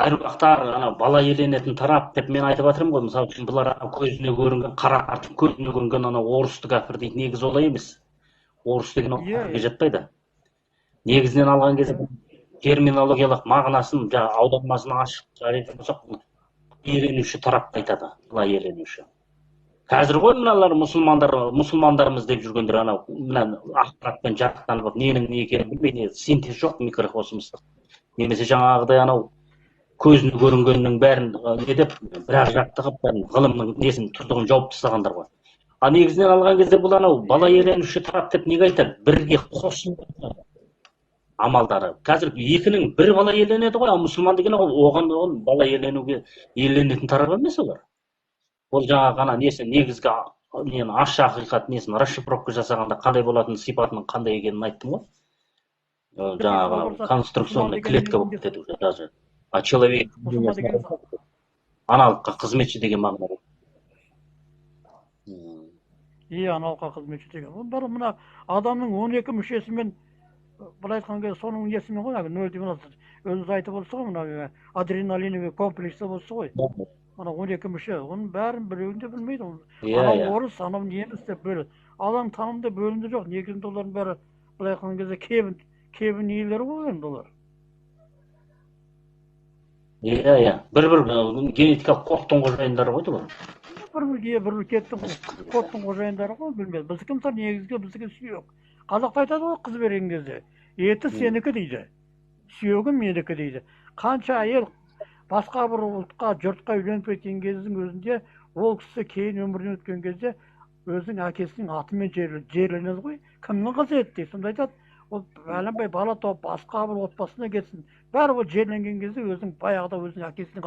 әруақтар, бала еленетін тарап деп мен айтып жатырмын ғой. Мысалы үшін бұлар көзіне көрінген, қара артып көзіне көрінген орысты кәпір дейді. Негіз олай емес. Орыс деген ол кәпірге жатпайды. Негізінен алған кезде терминологиялық мағынасын, аудармасын ашып жарайтын болсақ, еленуші тарапты айтады, былай еленуші. Қазір ғой мыналар мұсылмандарымыз деп жүргендер мына ақпаратпен жарықтанып, ненің не екенін білмей, синтез жоқ микрокосмостық. Немесе жаңағыдай көзіне көрінгеннің бәрін не деп, бірақ жақтығып, ғылымның несін тұрдығын жауып тастағандар ғой. Негізінен алған кезде бұл бала еленуші тарап деп неге айтады? Бірге қосылып амалдары. Қазір екінің бір бала еленеді ғой, мұсылман деген оған бала еленетін тарап емес олар. Ол жаңа несін негізгі ашық ақиқат несін расшифровка жасағанда қандай болатын сипатының қандай екенін айттым ғой. Жаңағы конструкционный клетка болып кетеді уже даже. А человек Аналыққа қызметші деген мағынада. Аналыққа қызметші деген. Ол бәрі мына адамның 12 мүшесімен, былай айтқан кезде соның несімен ғой, нөлде мына өзіңіз айтып отырсыз ғой, мына адреналиновый комплексі болса ғой. Мына 12 мүше, оның бәрін біреуінде білмейді. Анау орыс, анау неміс деп бөледі. Адам танымда бөлінді жоқ. Негізінде олардың бәрі, былай айтқан кезде кебін иелері ғой енді олар. Бір генетикалық кодтың қожайындары ғой бұлар. Бір кодтың қожайындары ғой, білмеді. Біздікі мысалы негізгі біздікі сүйек. Қазақта айтады ғой, қыз берген кезде, еті сенікі дейді, сүйегі менікі дейді. Қанша әйел басқа бір ұлтқа, жұртқа үйленіп кеткен кездің өзінде, ол кісі кейін өмірден өткен кезде өзінің әкесінің атымен жерленеді ғой. Кімнің қызы еді дейді. Сонда айтады, ол бәленбай бала тауып басқа бір отбасына кетсін. Бәрі ол жерленген кезде өзінің баяғыда өзінің әкесінің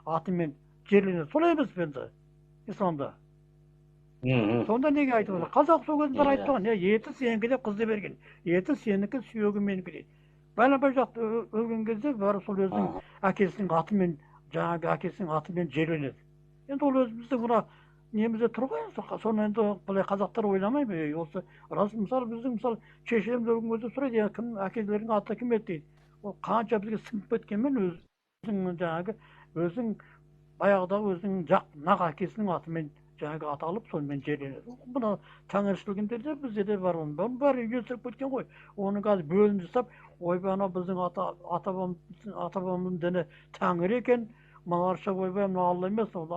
атымен жерленеді. Солай емес пе енді исламда? Сонда неге айтып отыр? Қазақ сол кезінде айтқан, еті сенікі деп қызды берген. Еті сенікі, сүйегі менікі дейді. Бәленбай жақты өлген кезде бәрі сол өзінің әкесінің атымен, жаңағы әкесінің атымен жерленеді. Енді ол өзімізді мына немізде тұр ғой, соны енді былай қазақтар ойламай ма? Осы рас, мысалы біздің мысалы шешеміз өлген кезде сұрайды, кім әкелердің аты кім еді дейді. Ол қанша бізге сіңіп кеткенмен өзің жаңағы өзің баяғыдағы өзің нақ әкесінің атымен жаңағы аталып сонымен жерленеді. Бұны тәңіршілігінде де бізде де бар, оның бәрі үйлесіп кеткен ғой. Оны қазір бөлім жасап, ойбай анау біздің ата-бабамыздың діні тәңір екен, мыналарша ойбай мына алла емес, ол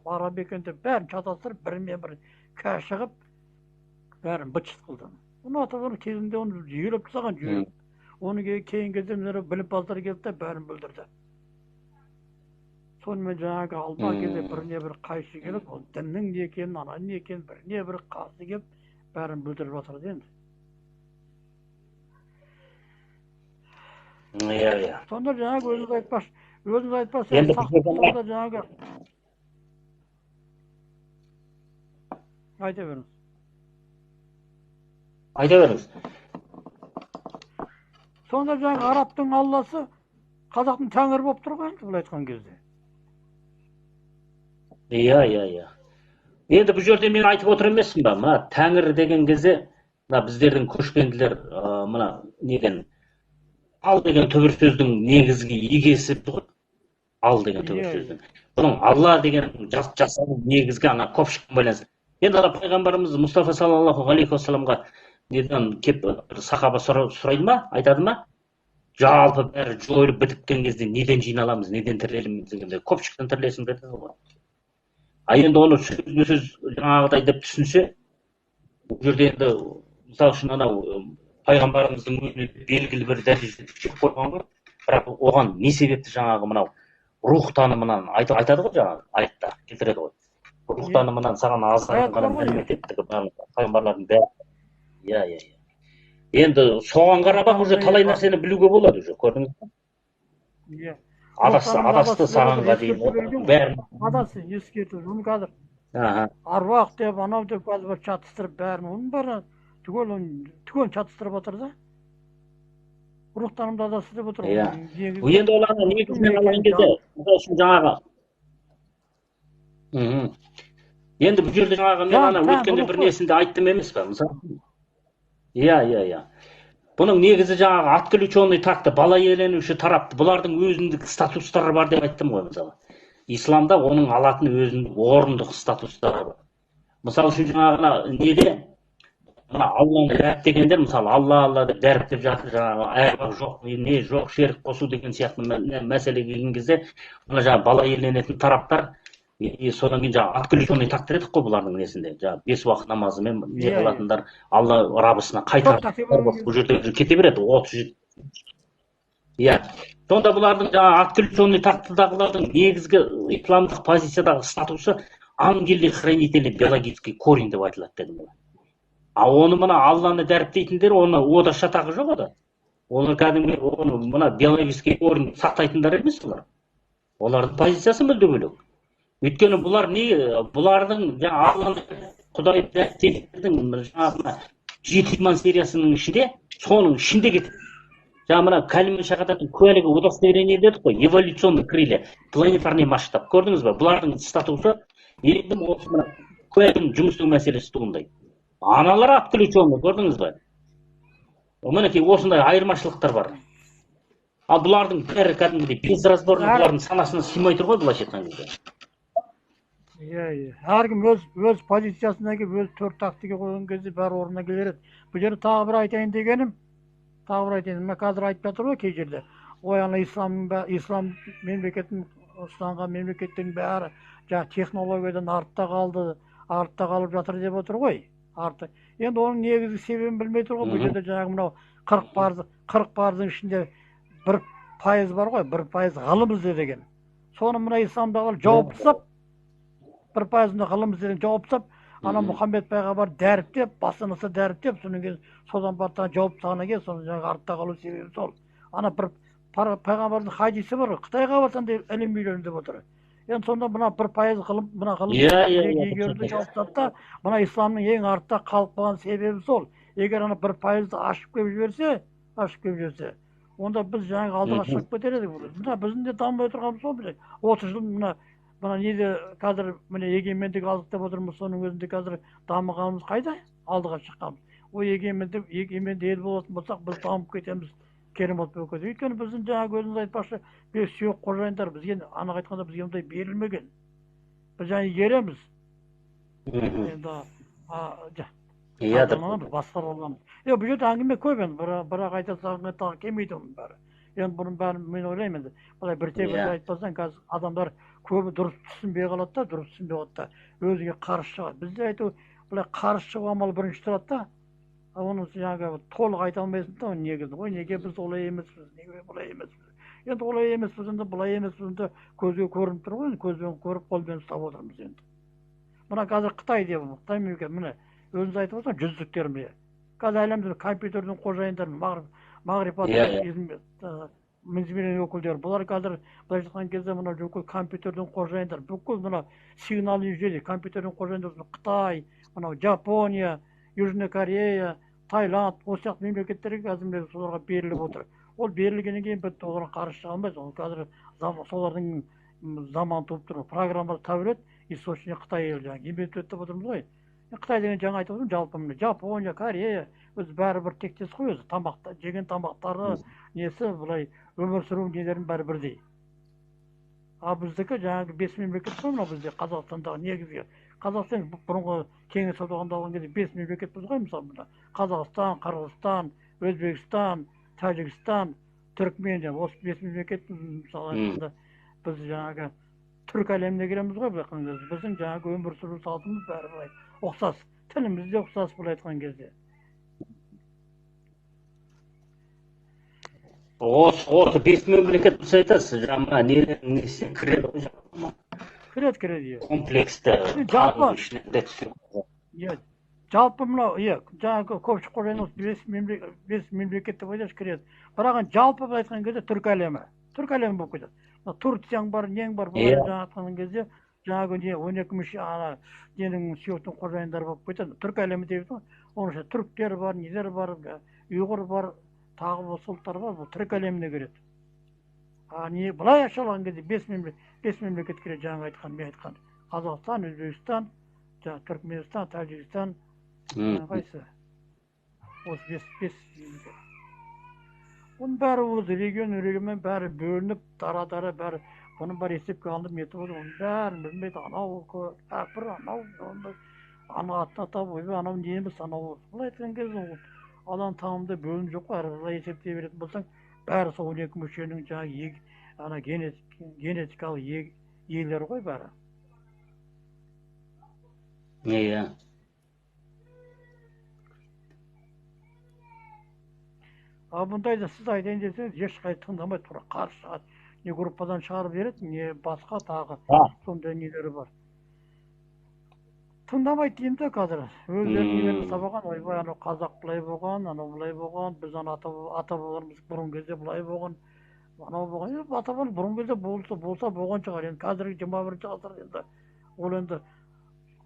араб екен деп бәрін шатастырып, бірімен бірі кәшігіп, бәрін быт-шыт қылды. Оны ата-бабамыз кезінде оны жүйелеп тастаған жүйелеп. Оны кейін кезде білімпаздар келді де бәрін білдірді. Сонымен жаңағы алда кезде біріне бір қайшы келіп, ол діннің не екенін, ананың не екенін, біріне бір қарсы келіп, бәрін білдіріп жатырды енді. Сонда жаңағы өзіңіз айтпас, сонда жаңағы айта беріңіз. Айта беріңіз. Сонда жаңағы арабтың алласы қазақтың тәңірі болып тұр ғой, бұл айтқан кезде. Енді бұл жерде мен айтып отыр емеспін ба, мына тәңір деген кезде, мына біздердің көшпенділер, мына неден, ал деген түбір сөздің негізгі егесі ғой, ал деген түбір сөздің. Бұның алла деген жасаудың негізгі ана көпшілікпен байланысты. Енді ана пайғамбарымыз Мұстафа саллаллаху алейхи уассаламға неден кеп сахаба сұрайды ма, айтады ма? Жалпы бәрі жойылып бітіккен кезде неден жиналамыз, неден тірелеміз дегенде көпшіліктен тірелесің деді ғой. Енді оны сөз жаңағыдай деп түсінсе, бұл жерде енді мысалы үшін анау пайғамбарымыздың өзіне белгілі бір дәрежеде шек қойған ғой, бірақ оған не себепті жаңағы мынау рух танымынан айтады ғой, жаңағы аятта келтіреді ғой. Рух танымынан саған азғырған мәлімет еттігі пайғамбарлардың бәрі. Енді соған қарап уже талай нәрсені білуге болады уже, көрдіңіз бе? Адасты сағанға дейін бәрін. Адасы ескерту, оны қазір аруақ деп, анау деп қазір шатыстырып бәрін, оның бәрі түгел шатыстырып отыр да. Рухтанымды адасы деп отыр. Енді олардың негізінен алған кезде, жаңағы. Енді бұл жерде жаңағы мен ана өткенде бір несінде айттым емес пе, мысалы? Бұның негізі жаңағы отключенный такты, бала иеленуші тарапты, бұлардың өзіндік статустары бар деп айттым ғой, мысалы. Исламда оның алатын өзіндік орындық статустары бар. Мысалы үшін жаңағы неде, мына Алланы дәріптегендер, мысалы Алла деп дәріптеп жатыр, жаңағы әруақ жоқ, не жоқ, шерік қосу деген сияқты мәселеге келген кезде, мына жаңағы бала иеленетін тараптар, содан кейін жаңағы отключенный тактыр едік қой бұлардың несінде, жаңағы 5 уақыт намазымен не қылатындар, Алла рабысына қайтарып, бұл жерде кете береді, 37. Сонда бұлардың жаңағы отключенный тактыдағылардың негізгі исламдық позициядағы статусы ангелі хранители биологический корень деп айтылады дедім. Оны мына Алланы дәріптейтіндер, оны ода шатағы жоқ ода. Олар кәдімгі оны мына биологический корень сақтайтындар емес олар. Олардың позициясы мүлде бөлек. Өйткені бұлар не, бұлардың Алланы Құдай дәріптейтіндердің жаңағы 7 иман сериясының ішінде, соның ішінде кетеді. жаңа мына Калиман Шахататтың куәлігі удостоверение дедік қой, эволюционный крылья, планетарный масштаб. Көрдіңіз бе? Бұлардың статусы енді осы мына куәлігінің жұмыс істеу мәселесі туындайды. Аналар отключенный, көрдіңіз бе? Мінекей осындай айырмашылықтар бар. Ал бұлардың бәрі кәдімгідей безразборный, бұлардың санасына сыймай тұр ғой, былайша айтқан кезде. Иә. Әркім өз позициясына келіп, өз төр тактике қойған кезде бәрі орнына келер еді. Бұл жерде тағы бір айтайын дегенім, мына қазір айтып жатыр ғой кей жерде. Ой, ана ислам ұстанған мемлекеттердің бәрі жаңа технологиядан артта қалып жатыр деп отыр ғой. Енді оның негізгі себебін білмей тұр ғой. Бұл жерде жаңағы мынау 40 парыздың ішінде 1% бар ғой, 1% ғылым ізде деген. Соны мына исламдағылар жауып тастап, 1%-ны ғылым іздеден жауып тастап, ана Мұхаммед пайғамбар дәріптеп, басынысы дәріптеп, содан кейін содан бартан жауып тастағаннан кейін соны жаңағы артта қалу себебі сол. Ана бір пайғамбардың хадисі бар, Қытайға барсаң деп ілім үйрен деп отыр. Енді сонда мына 1% ғылым, мына ғылым егерді жауып тастап, мына исламның ең артта қалып қалған себебі сол. Егер ана 1%-ды ашып кеп жіберсе, онда біз жаңағы алдыға шығып кетер едік. Мына біздің де дамымай отырғанымыз сол білек. 30 жыл мына неде қазір міне егемендік алдық деп отырмыз, соның өзінде қазір дамығанымыз қайда? Алдыға шыққанымыз. Ой, егеменді ел болатын болсақ, біз дамып кетеміз, керемет болып кетеді. Өйткені біздің жаңағы өзіңіз айтпақшы, бес сүйек қожайындар бізге анық айтқанда бізге ондай берілмеген. Біз жаңа игереміз. Енді басқар болғанбыз. Бұл жерде әңгіме көп енді, бірақ айта салғанға тағы келмейді оның бәрі. Енді бұның бәрін мен ойлаймын енді. Бұлай бірте-бірте айтпасаң, қазір адамдар көбі дұрыс түсінбей қалады, өзіге қарсы шығады. Бізде айту, бұлай қарсы шығу амалы бірінші тұрады да, оны жаңағы толық айта алмайсың да, негізі. Ой, неге біз олай емеспіз, неге бұлай емеспіз. Енді олай емеспіз, бұлай емеспіз, көзге көрініп тұр ғой, көзбен көріп, қолбен ұстап отырмыз енді. Мына қазір Қытай деп, Қытай мемлекет, міне өзіңіз айтып отырсың, жүздіктер міне. Қазір әлемде компьютердің қожайындары, мезмерен өкілдері, бұлар қазір былай жатқан кезде мына бүкіл компьютердің қожайындар, бүкіл мына сигналды жүйе, компьютердің қожайындары Қытай, мынау Жапония, Южная Корея, Таиланд, осы сияқты мемлекеттерге қазір соларға беріліп отыр. Ол берілгеннен кейін бітті, оларға қарсы шыға алмайсыз. Ол қазір солардың заман туып тұр. Программалар таблет, источник Қытай елі жаңағы еңбек етіп отырмыз ғой. Қытай деген жаңа айтып отырмын, жалпы міне Жапония, Корея, өзі бәрі тектес қой өзі. Жеген тамақтары, несі былай өмір сүру нелерін бәрі бірдей. Ал біздікі жаңағы 5 мемлекет қой мынау бізде Қазақстандағы негізгі. Қазақстан бұрынғы кеңес одағында болған кезде 5 мемлекет біз ғой, мысалы мына Қазақстан, Қырғызстан, Өзбекстан, Тәжікстан, Түркмен, осы 5 мемлекет мысалы біз жаңағы түрк әлеміне кіреміз ғой, біздің жаңағы өмір сүру салтымыз бәрі былай ұқсас, тіліміз де ұқсас былай айтқан кезде. Осы 5 мемлекет біз айтасыз, жаңа несі кіреді ғой жаңа? Кіреді. Комплексті, таным ішінде түсіреді. Жалпы мынау, жаңағы көпшік қожайын 5 мемлекет деп айтасыз кіреді. Бірақ жалпы біз айтқан кезде түрк әлемі болып кетеді. Турцияң бар, нең бар, бұлар жаңа атқан кезде жаңағы 12 мүше ненің сүйектің қожайындары болып кетеді. Түрк әлемі дейді ғой. Оның ішінде түріктер бар, нелер бар, ұйғыр бар, тағы бұл ұлттар бар, бұл түрк әлеміне кіреді. Былай ашылған кезде 5 мемлекет кіреді, жаңа айтқан, мен айтқан. Қазақстан, Өзбекстан, Түркменстан, Тәжікстан, қайсы? Осы 5 мемлекет. Оның бәрі өзі регион бәрі бөлініп, дара бәрі, бұның бәрі есепке алынып, метіп отыр, оның бәрін білмейді, анау кәпір, анау атап, анау неміс, анау, бұлай айтқан кезде адам тамымда бөлім жоқ қой, әрі есептей беретін болсаң, бәрі сол 12 мүшенің жаңағы генетикалық иелері ғой бәрі. Иә. Бұндай да сіз айтайын десеңіз, ешқай тыңдамай тұра қарсы шығады. Не группадан шығарып береді, не басқа тағы сондай нелері бар. Тыңдамайды деймін де қазір. Өздері нелерді сабаған, ойбай, анау қазақ бұлай болған, анау бұлай болған, біз ата бабаларымыз бұрын кезде бұлай болған, анау болған. Ата бабалар бұрын кезде болса болған шығар. Енді қазіргі 21-ші ғасыр енді ол енді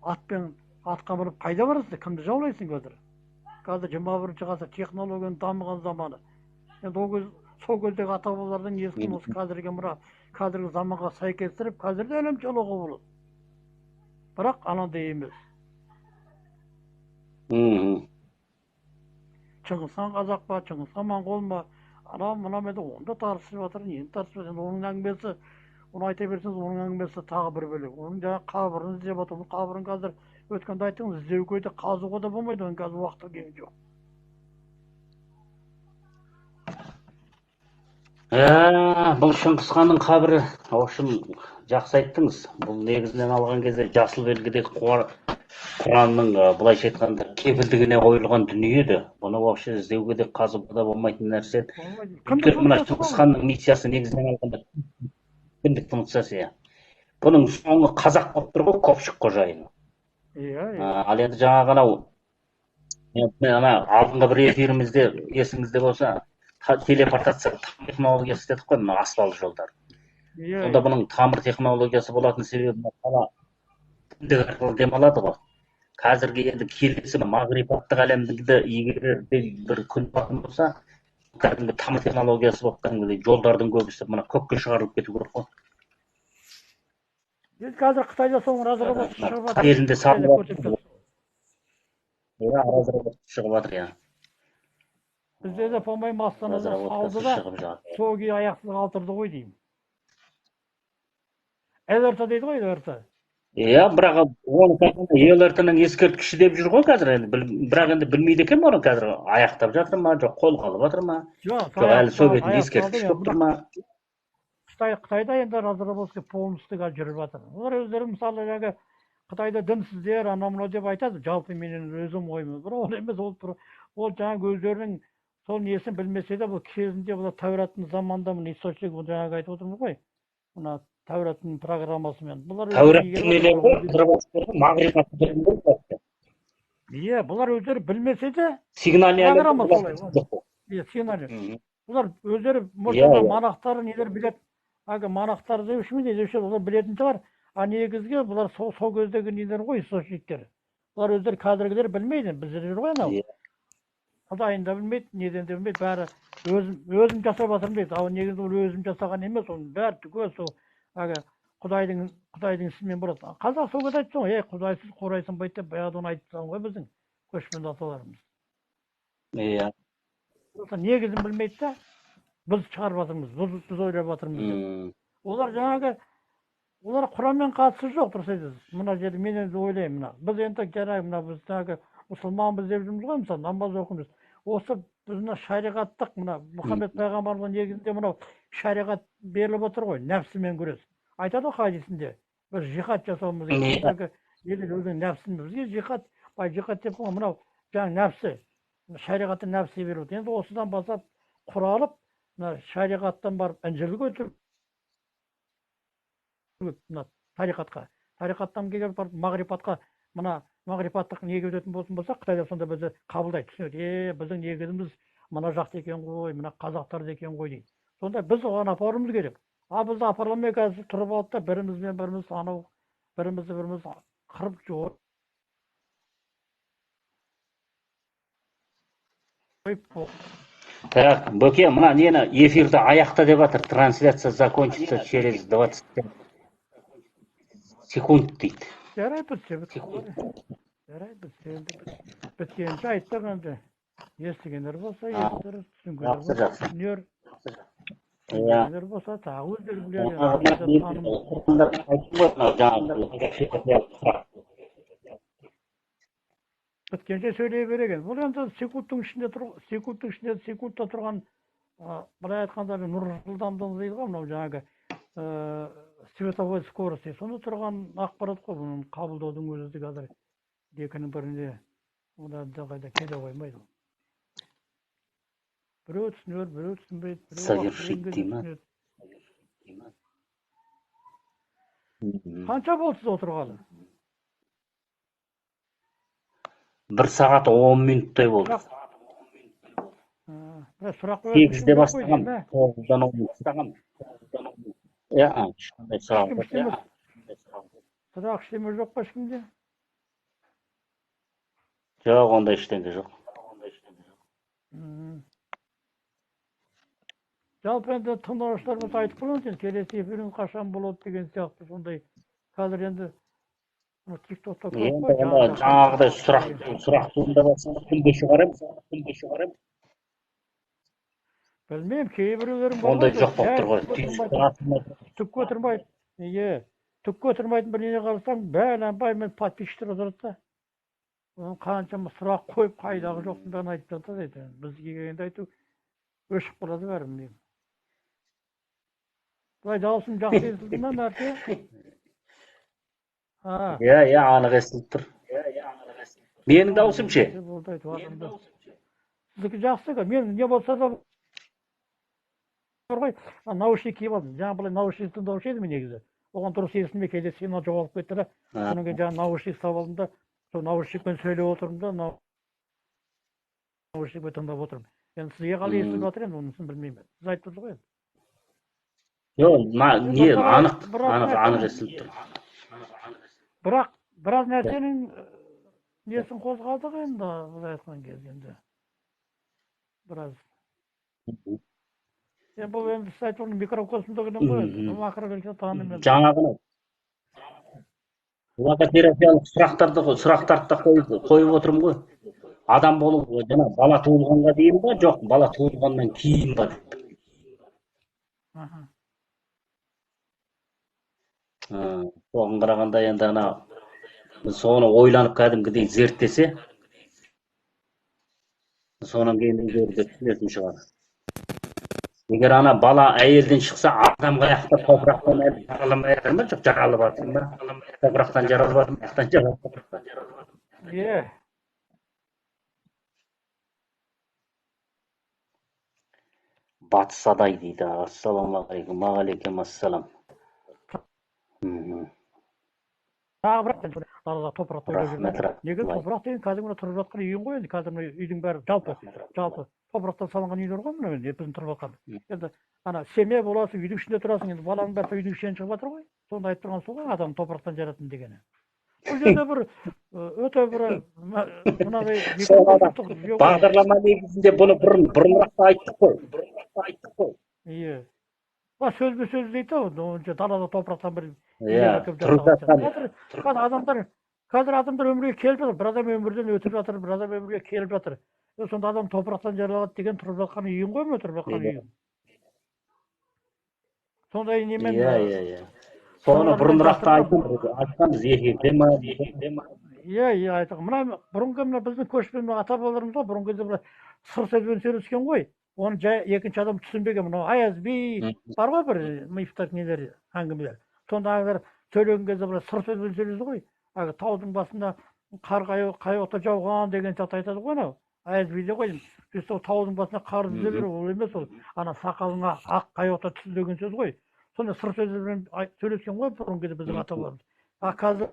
атқа мініп қайда барасың, кімді жаулайсың қазір? Қазір 21-ші ғасыр технологияның дамыған заманы. енді ол сол кездегі ата бабалардан естіген осы қазіргі мына қазіргі заманға сәйкестіріп қазір де әлем жалауға болады, бірақ анандай емес. Шыңғысхан қазақ па, Шыңғысхан моңғол ма, анау мынау еді, оны да тарtışып жатыр, нені тарtışып жатыр. Оның әңгімесі, оны айта берсеңіз, оның әңгімесі тағы бір бөлек. Оның жаңағы қабірін іздеп жатыр. Бұл қабірін қазір өткенде айттыңыз, іздеуге де қазуға да болмайды, оның қазір уақыты келген жоқ. Бұл Шыңғысханның қабірі, в общем, жақсы айттыңыз. Бұл негізінен алған кезде жасыл белгідегі Құранның былайша айтқанда кепілдігіне қойылған дүние еді. Бұны вообще іздеуге де қазуға да болмайтын нәрсе. Өйткені мына Шыңғысханның миссиясы негізінен алғанда кіндіктің миссиясы. Бұның соңы қазақ болып тұр ғой, Көпшік қожайыны. Ал енді жаңағы анау ана алдыңғы бір эфирімізде есіңізде болса, телепортация технологиясы дедік қой, мына асфальт жолдар. Сонда бұның тамыр технологиясы болатын себебі кіндік арқылы демалады ғой. Қазіргі енді келесі мағрипаттық әлемді игерерде бір күн батын болса, кәдімгі тамыр технологиясы болып кәдімгідей жолдардың көбісі мына көкке шығарылып кету керек қой. Қазір Қытайда соның разработкасы шығып жатыр. Елінде салынып жатыр. Разработка шығып жатыр, иә. Бізде де по-моему Астанада салды да, сол күйі аяқсыз қалдырды ғой деймін. ЛРТ дейді ғой, ЛРТ. Иә, бірақ оны ЛРТ-ның ескерткіші деп жүр ғой қазір. Бірақ енді білмейді екен оны қазір аяқтап жатыр ма, жоқ қолға алып жатыр ма? Жоқ, әлі Советтің ескерткіші болып тұр ма? Қытайда енді разработка полностью жүріп жатыр. Олар өздері мысалы жаңағы Қытайда дінсіздер, анау мынау деп айтады. Жалпы менің өзім ойым. Бірақ ол емес, ол жаңағы өздерінің сол несін білмесе де, бұл кезінде бұл Тәураттың заманында мына источник жаңағы айтып отырмыз ғой. Мына Тәураттың программасымен. Тәураттың нелері ғой, мағрипаттың білімдері ғой. Иә, бұлар өздері білмесе де программа солай. Иә, сценарий. Бұлар өздері мұшаға манақтары нелер біледі. Әлгі манақтар деуші ме деуші, олар білетін шығар. А негізгі бұлар сол кездегі нелер ғой, источниктер. Бұлар өздері қазіргілер білмейді, біздер ғой анау. Құдайын да білмейді, неден де білмейді, бәрі өзім жасап жатырмын дейді. Ал негізі ол өзім жасаған емес, оның бәрі түгел сол Құдайдың ісімен болады. Қазақ сол кезде айтты ғой, Құдайсыз қурайсынбайды деп баяғыдан айтқан ғой біздің көшпенді аталарымыз. Иә. Негізін білмейді да, біз шығарып жатырмыз, біз ойлап жатырмыз деп. Олар жаңағы, олар Құранмен қатысы жоқ, дұрыс айтасыз. Мына жерде мен енді ойлаймын, біз енді жаңағы мына біз жаңағы мұсылманбыз деп жүрміз ғой, мысалы намаз оқимыз. Осы біз мына шариғаттық, мына Мұхаммед пайғамбардың негізінде мынау шариғат беріліп отыр ғой, нәпсімен күрес. Айтады ғой хадисінде, біз жихад жасауымыз керек. Өзінің нәпсін бізге жихад деп қойған мынау жаңағы нәпсі, шариғаттың нәпсі берілді. Енді осыдан бастап құралып, шариғаттан барып інжілді көтеріп, тарихаттан келіп барып мағрипатқа, мына мағрипаттық неге өтетін болса, Қытайда сонда бізді қабылдайды, түсінеді. Біздің негізіміз мына жақта екен ғой, мына қазақтарда екен ғой дейді. Сонда біз оған апаруымыз керек. А бізді апарламай қазір тұрып алды да бірімізбен біріміз анау бірімізді біріміз қырып жойып. Так, Бөке, мына нені эфирді аяқта деп жатыр. Трансляция закончится через 20 секунд дейді. Жарайды, біткенше айттық енді. Естігендер болса, естір, түсінгендер болса, түсінер. Түсінгендер болса, тағы өздері білер. Біткенше сөйлей береген. Бұл енді секундтың ішінде секундта тұрған, былай айтқанда нұр жылдамдығы дейді ғой, мынау жаңағы световой скорости. Соны тұрған ақпарат қой, бұның қабылдаудың өзі қазір екінің бірінде одан қайда келе қоймайды. Біреу түсінер, біреу түсінбейді, совершить деймін. Қанша болды сіз отырғаны? 1 сағат 10 минуттай болды. Сұрақ қойып 8-де бастаған, 9-дан 10 бастаған. Сұрақ іштеме жоқ па ешкімде? Жоқ, ондай ештеңе жоқ. Жалпы енді тыңдаушыларымыз айтып қойыңыз, келесі эфиріңіз қашан болады деген сияқты сондай. Қазір енді тиктокта көп Енді қой оны жаңағыдай сұрақ туындап жатса күнде шығарамын. білмеймін, кейбіреулерің бар Ондай ғой, жоқ болып тұр ғой. түк көтермайды. Иә, түк көтермейтін бір неге қарасаң, бәленбай подписчиктер отырады да. Оның қаншама сұрақ қойып, қайдағы жоқтың бәрін айтып жатады дейді. Бізге келгенде айту өшіп қалады бәрі, білмеймін. Былай даусым жақсы естілді ме, Мәрте? Иә, анық естіліп тұр. Менің даусым ше? Сіздікі жақсы ғой. Мен не болса да бар ғой, наушник киіп алдым. Жаңа былай наушник тыңдаушы едім негізі. Оған дұрыс естілмей кейде сигнал жоғалып кетті да. Содан кейін жаңа наушник ұстап алдым да, сол наушникпен сөйлеп отырмын да, наушникпен тыңдап отырмын. Енді сізге қалай естіліп жатыр енді, онысын білмеймін. Сіз айтып тұрсыз ғой енді. Жоқ, анық естіліп тұр. Бірақ біраз нәрсенің несін қозғадық енді, былай айтқан кезде енді. Біраз. Бұл енді сіз айтып отырған микрокосмдығынан ғой, макрокосмды таныммен. Жаңағыны логотерапиялық сұрақтарды қойып отырмын ғой. Адам болу, жаңа бала туылғанға дейін ба, жоқ, бала туылғаннан кейін ба деп. Соған қарағанда енді соны ойланып кәдімгідей зерттесе, сонан кейін өздері түсінетін шығар. Егер бала әйелден шықса, адам қаяқта топырақтан жараламай жатыр ма? Жоқ, жаралып жатыр ма? Топырақтан жаралып жатыр ма? Аяқтан жаралып жатыр ма? Иә. Батыс Адай дейді. Ассалаумағалейкум. Уағалейкум ассалам. Тағы бірақ далада топырақты ойлап жүрген. Неге топырақ деген кәдімгі тұрып жатқан үйің ғой енді, қазір үйдің бәрі жалпы топырақтан салынған үйлер ғой мына енді біздің тұрып жатқан. Енді семья боласың, үйдің ішінде тұрасың, енді баланың бәрі үйдің ішінен шығып жатыр ғой. Сонда айтып тұрған сол ғой адам топырақтан жаратын дегені. Бұл жерде бір өте бір мынадай бағдарлама негізінде бұны бұрынырақ айттық қой. Иә. Сөзбе сөз дейді ау, далада топырақтан бір қазір адамдар өмірге келіп жатыр, бір адам өмірден өтіп жатыр, бір адам өмірге келіп жатыр. Сонда адам топырақтан жаралады деген тұрып жатқан үйің ғой ма, тұрып жатқан үйің? Сондай немен... Иә. Соны бұрынырақ айтқанбыз, ефирде ма? Иә, айтқан. Мына бұрынғы біздің көшпен ата бабаларымыз ғой, бұрынғы кезде сыр сөзбен сөйлескен ғой. Оны екінші адам түсінбеген, мынау Аяз би бар ғой бір мифтар нелер, әңгімелер. Сонда сөйлеген кезде бір сыр сөзбен сөйлесді ғой. Таудың басында қар қай уақытта жауған деген сияқты айтады ғой анау. Аяз биде ғой. Сол таудың басында қар түзе беру ол емес ол. Сақалыңа ақ қай уақытта түсі деген сөз ғой. Сонда сыр сөзбен сөйлескен ғой бұрынғы кезде біздің ата-бабамыз. Қазір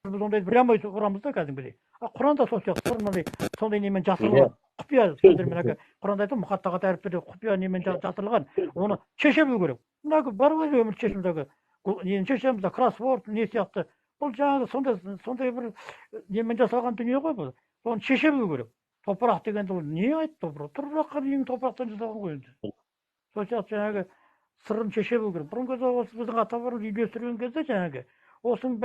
біз ондай прямой ұғамыз да кәдімгідей. Құранда сол сияқты сондай немен жасырылған құпия сөздермен Құранда айтады мұқаттағат әріптерде құпия немен жасырылған. Оны шеше білу керек. Мына бар ғой өмір шешімдегі нені шешеміз, кроссворд не сияқты. Бұл жаңағы сондай бір немен жасалған дүние ғой бұл. Соны шеше білу керек. Топырақ дегенде ол не айтты топырақ? Тұрып жатқан үйің топырақтан жасалған ғой енді. Сол сияқты жаңағы сырын шеше білу керек. Бұрынғы кезде осы біздің ата бабаларымыз үйлестірген кезде жаңағы осының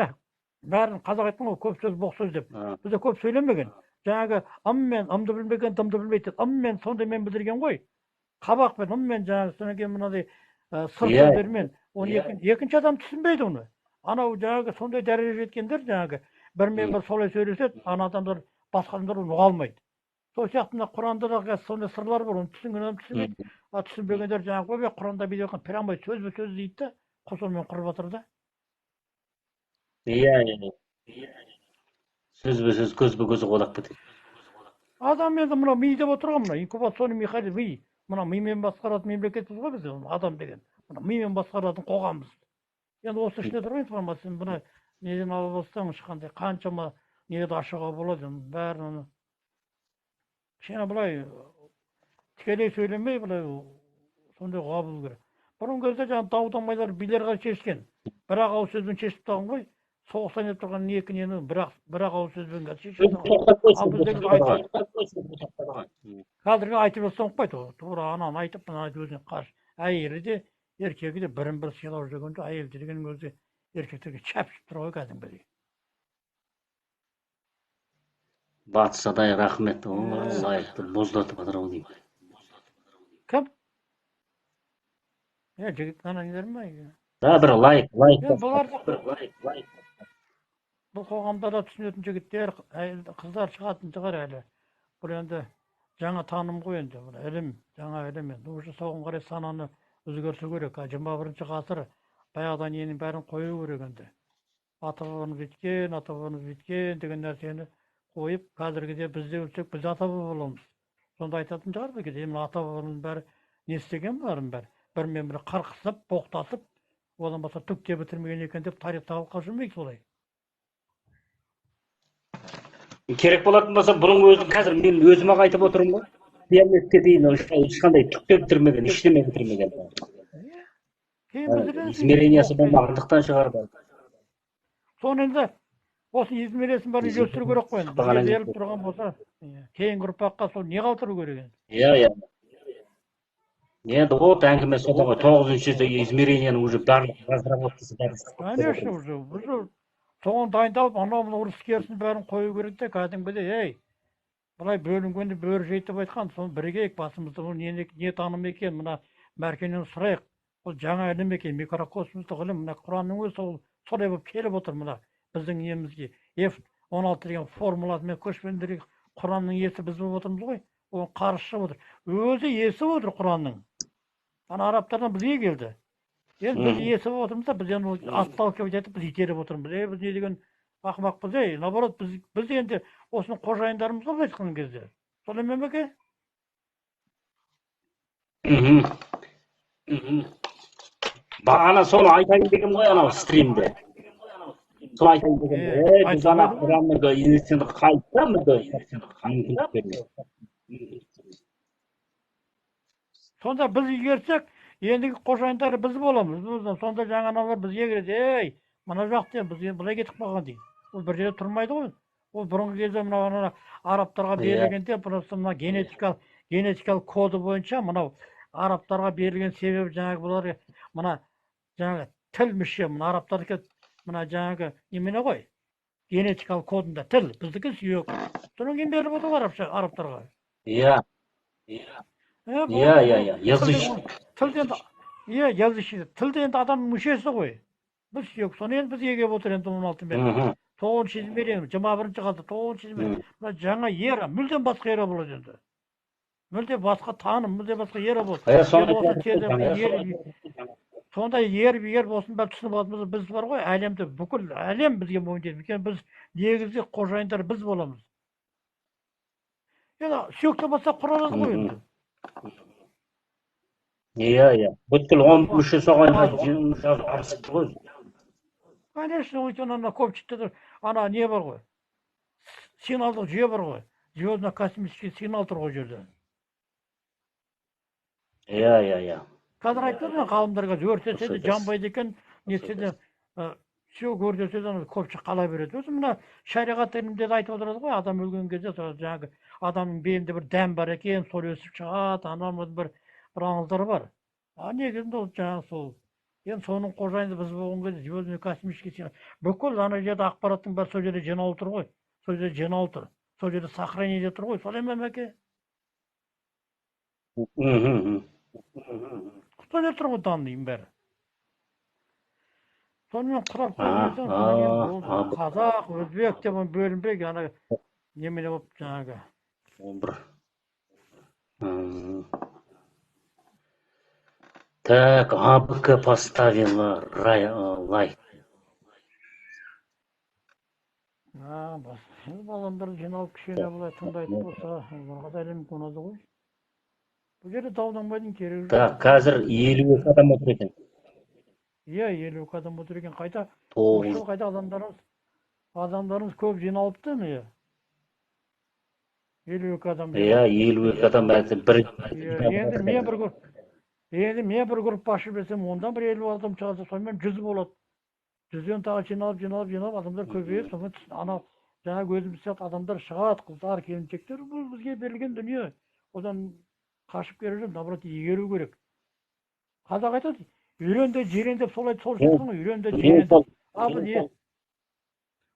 бәрін қазақ айтқан ғой, көп сөз боқ сөз деп. Бізде көп сөйлемеген. Жаңағы ыммен, ымды білмеген, дымды білмейді. Ыммен сондаймен білдірген ғой. Қабақпен, ыммен жаңағы содан кейін мынадай сыр сөздермен. Оны екінші адам түсінбейді оны. Анау жаңағы сондай дәреже жеткендер жаңағы бірмен бір солай сөйлеседі, адамдар басқа адамдар оны ұға алмайды. Сол сияқты мына Құранда да сондай сырлар бар, оны түсінген адам түсінбейді. Түсінбегендер жаңағы Құранда бүйде прямой сөзбе сөз дейді да, қосылмен құрып жатыр да. Иә. Сөзбе сөз, көзбе көз қолап кетеді. Адам енді мына ми деп отырған мына инкубационный механизм, ми. Мына мимен басқаратын мемлекетпіз ғой біз, адам деген. Мына мимен басқаратын қоғамбыз. Енді осы ішінде тұр информация, мына неден алып алсаң ешқандай қаншама неден ашуға болады, бәрін кішкене былай тікелей сөйлемей былай сондай қабыл керек. Бұрынғы кезде жаңағы дау дамайлар билер шешкен. Бірақ ауыз сөзбен шешіп тағын ғой. соғыстан деп тұрған екі нені бір-ақ ауыз сөзбен тоқтап қойсын, ал біздегі тоқтап қойсын, тоқтап қойсын. қазіргі айтып жатсаң қойды тура ананы айтып мынаны айтып өзіне қарсы әйелі де еркегі де бірін бірі сыйлап жүргенде әйел дегеннің өзі еркектерге шапшып тұр ғой кәдімгідей. Батыс Адай рахмет, лайықты боздатып жатыр ау деймін. Кім? Жігіт қана нелер ма? Да, бір лайк. Бұл қоғамда да түсінетін жігіттер, қыздар шығатын шығар әлі. Бұл енді жаңа таным ғой енді, ілім, жаңа ілім. Уже соған қарай сананы өзгерту керек. 21 ғасыр баяғыдан енің бәрін қою керек енді. Ата-бабамыз біткен деген нәрсені қойып, қазіргіде бізде өлсек, біз ата-баба боламыз. Сонда айтатын шығар бұл кезде, ата-бабамыздың бәрі не істеген бәрін бәрі. Бірмен бірі қарқысып, боқтатып, одан басқа түк те бітірмеген екен деп тарих тағылып жүрмейді солай. Керек болатын болса, бұның өзін қазір мен өзіме айтып отырмын ғой. Қияметке дейін ешқандай түк те бітірмеген, ештеме бітірмеген. Измерениясы болмағандықтан шығар. Соны енді осы измересін бәрін үйлестіру керек қой енді. Бізге беріліп тұрған болса, кейінгі ұрпаққа сол не қалдыру керек енді. Иә. Енді вот әңгіме сода ғой, 9-шы измеренияның уже барлық разработкасы бәрі. Конечно, уже соған дайындалып, анау ұрыс керісін бәрін қою керек те, кәдімгідей, былай бөлінгенде бөрі жетіп айтқан, соны бірігейік басымызды, бұл не таным екен, мына Мәркеннен сұрайық, бұл жаңа ілім екен, микрокосмостық ілім, мына Құранның өзі солай болып келіп отыр, мына біздің емізге F16 деген формуласымен көшпендері Құранның есі біз болып отырмыз ғой, ол қарсы шығып отыр, өзі есі отыр Құранның. Ана арабтардан бізге келді. Енді біз есі болып отырмыз да, біз енді атталып кетіп, біз итеріп отырмыз. Біз не деген ақымақпыз, наоборот, біз енді осының қожайындарымыз ғой айтқан кезде. Солай ма екен? Бағана соны айтайын деген ғой анау стримде. Соны айтайын деген. Біз ана Құранның инвестиционды қайтамыз. Сонда біз игерсек, ендігі қожайындары біз боламыз. Сонда жаңаналар бізге келеді, мына жақта біз былай кетіп қалған дейді. Ол бір жерде тұрмайды ғой. Ол бұрынғы кезде мына арабтарға берілгенде просто мына генетикалық коды бойынша мынау арабтарға берілген себебі жаңағы бұлар мына жаңағы тіл мүше, мына арабтардікі мына жаңағы немене ғой. Генетикалық кодында тіл, біздікі сүйек. Содан кейін беріліп отыр арабтарға. Иә. Язычник. Язычник. Тіл де енді адамның мүшесі ғой. Біз сүйек. Соны енді біз егеп отыр енді 16 мен. 9-шы измерение, 21-ші ғасыр, 9-шы измерение. Жаңа ера, мүлдем басқа ера болады енді. Мүлде басқа таным, мүлде басқа ера болады. Сонда егер болсын бәрі түсініп алатынымыз біз бар ғой, әлемді, бүкіл әлем бізге мойындайды. Өйткені біз негізгі қожайындар біз боламыз. Енді сүйектен басқа құралады ғой енді. Иә. Бүткіл 10 мүше соған арысыпты ғой. Конечно, өйткені ана көпшілікте ана не бар ғой. Сигналдық жүйе бар ғой. Звездно-космический сигнал тұр ғой жерде. Иә. Қазір айтты ғалымдарға өртесе де жанбайды екен, несе де сүйек өртесе де көпшілік қала береді. Өзі мына шариғат ілімінде де айтып отырады ғой, адам өлген кезде жаңағы адамның белінде бір дәм бар екен, сол өсіп шығады, анамыз бір аңыздар бар. Негізінде ол жаңағы сол. Енді соның қожайыны біз болған кезде звездно-космический сигнал. Бүкіл ана жерде ақпараттың бәрі сол жерде жиналып тұр ғой. Сол жерде жиналып тұр. Сол жерде сохранение тұр ғой. Солай ма мәке? Сол жерде тұр ғой данныйың бәрі. Сонымен құрап қоймайсың, қазақ, өзбек деп бөлінбек, ана немене болып жаңағы. Так, АБК поставила лайк. Баламдар жиналып кішкене былай тыңдайтын болса, оларға да әлем қонады ғой. Бұл жерде дауданбайдың керегі жоқ. Так, қазір 52 адам отыр екен. Иә, 52 адам отыр екен. Қайта, осы қайта адамдарымыз көп жиналыпты ме? 52 адам. Иә, 52 адам бәлкім бір. Енді мен бір группа ашып берсем, ондан бір 50 адам шығарса, сонымен 100 болады. жүзден тағы жиналып адамдар көбейіп соны ана жаңа өзіміз сияқты адамдар шығады, қыздар келіншектер, бұл бізге берілген дүние, одан қашып келе жатып наоборот игеру керек. Қазақ айтады, үйрен де жирен деп сол шыққан ғой, үйрен де жирен деп. Біз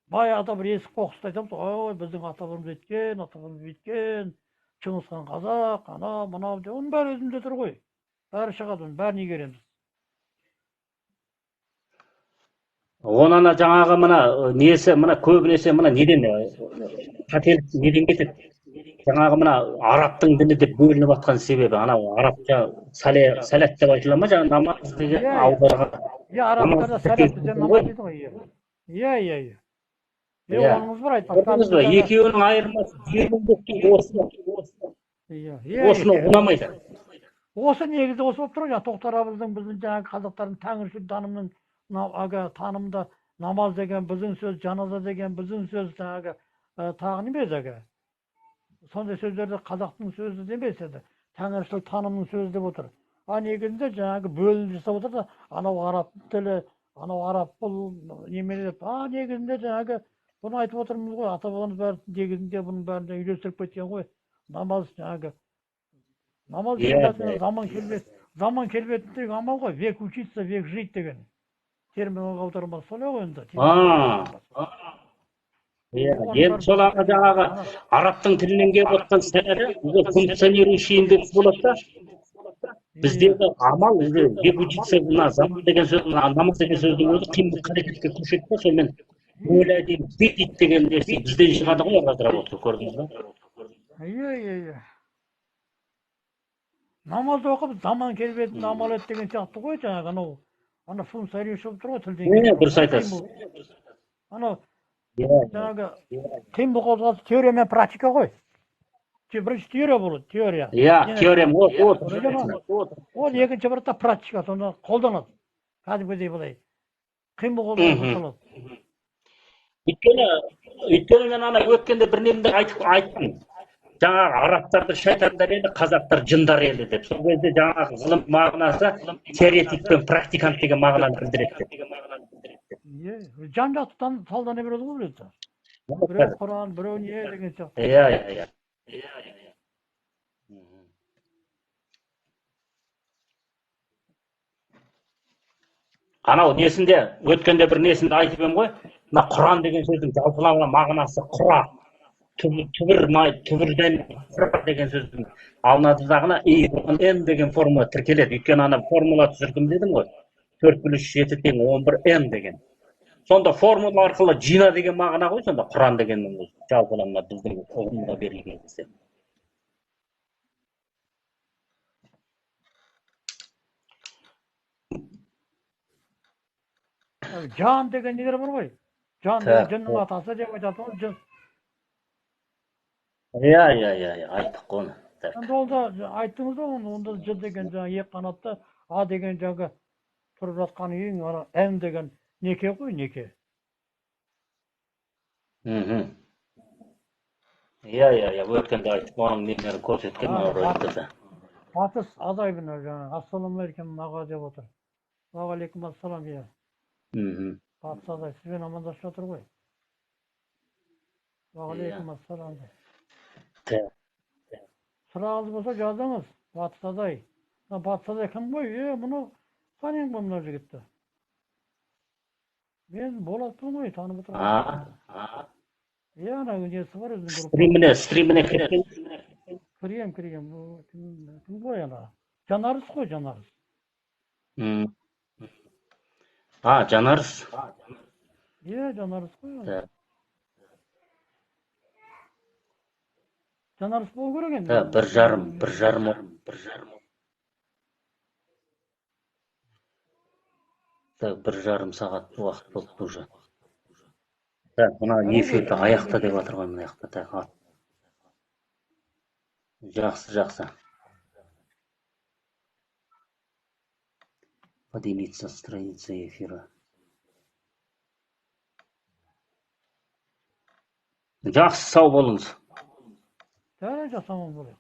баяғыда бір есік қоқысты айтамыз, ой біздің аталарымыз өйткен, аталарымыз бүйткен, Шыңғысхан қазақ, анау мынау деп, оның бәрі өзімізде тұр ғой, бәрі шығады, оның бәрін игереміз. Оны ана жаңағы мына несі, мына көбінесе мына неден қателік неден кетеді? Жаңағы мына арабтың діні деп бөлініп жатқан себебі, анау арабша сәләт деп айтыла ма, жаңағы намаз деген аударған. Арабтарда сәләт бізден намаз дейді ғой. Иә. Оныңыз бар айтпақ. Екеуінің айырмасы жер осы. Осыны ұнамайды. Осы негізі осы болып тұр. Тоқтар абыздың біздің жаңағы қазақтардың тәңіршіл танымында намаз деген біздің сөз, жаназа деген біздің сөз, жаңағы тағы неме еді. Сондай сөздерді қазақтың сөзі демес еді. Тәңіршіл танымның сөзі деп отыр. Негізінде жаңағы бөлініп жасап отыр да, анау араб тілі, анау араб бұл неме деп. Негізінде жаңағы бұны айтып отырмыз ғой, ата бабамыз бәрі негізінде бұның бәрін үйлестіріп кеткен ғой. Намаз жаңағы заман келбетіндегі амал ғой, век учиться, век жить деген термин аудармасы солай ғой енді. Енді сол жаңағы арабтың тілінен келіп отқан сәләті функционирующий индекс болады да, біздегі амал век учиться, заман деген сөз, намаз деген сөздің өзі қимыл қарекетке көшеді да, сонымен ойлайды, бит деген нәрсе бізден шығады ғой, разработка, көрдіңіз ба? Иә. Намазды оқып, заман келбетін амал ет деген сияқты ғой, жаңағы ана функционирующий болып тұр ғой тілден. Дұрыс айтасыз. Жаңағы қимыл қозғалысы теория мен практика ғой. Бірінші теория болады, теория. Теория, ол екінші бірі практика, сонда қолданады. Кәдімгідей былай. Қимыл қозғалысы жасалады. Өйткені мен ана өткенде бір немді айттым. Жаңағы арабтарды шайтандар еді, қазақтар жындар еді деп. Сол кезде жаңағы ғылым мағынасы теоретик пен практикант деген мағынаны білдіреді. Жан-жақты талдана береді ғой біледі. Біреу Құран, біреу не деген сияқты. Иә. Анау несінде, өткенде бір несінде айтып ем ғой, мына Құран деген сөздің жалпылама мағынасы құра, түбірден құра деген сөздің алынады дағына N деген формула тіркеледі. Өйткені ана формула түсірдім дедім ғой, 4+7 тең 11N деген. Сонда формула арқылы жина деген мағына ғой, сонда Құран дегеннің жалпылама біздің ұғымға берілген кезде. Жан деген нелер бар ғой? Жан деген жынның атасы деп айтады ғой, жын. Иә, айттық оны. Онда айттыңыз да, онда жын деген жаңағы екі қанатты, А деген жаңағы тұрып жатқан үйің, Н деген неке ғой, неке. Иә, өткенде айттық, оның немері көрсеткен роликтерде. Батыс Азайбын жаңағы, ассалаумағалейкум аға деп отыр. Уағалейкум ассалам, иә. Батыс Азай, сізбен амандасып жатыр ғой. Уағалейкум ассалам. Сұрағыңыз болса жазыңыз, Батыс Азай. Батыс Азай кім ғой? Мұны танимын ғой мына жігітті. Мен Болатпын ғой, танып отырмын. Ана несі бар өзінің группа. Стриміне кірген. Кірген. Кім ғой ана? Жанарыс қой, Жанарыс. Жанарыс. Жанарыс қой. Жанарыс болу керек енді. Бір жарым. Бір жарым сағат уақыт болды уже. Мына эфирді аяқта деп жатыр ғой, мына аяқта. Жақсы. Поделиться страницей эфира. Жақсы, сау болыңыз. Жасамам болайық.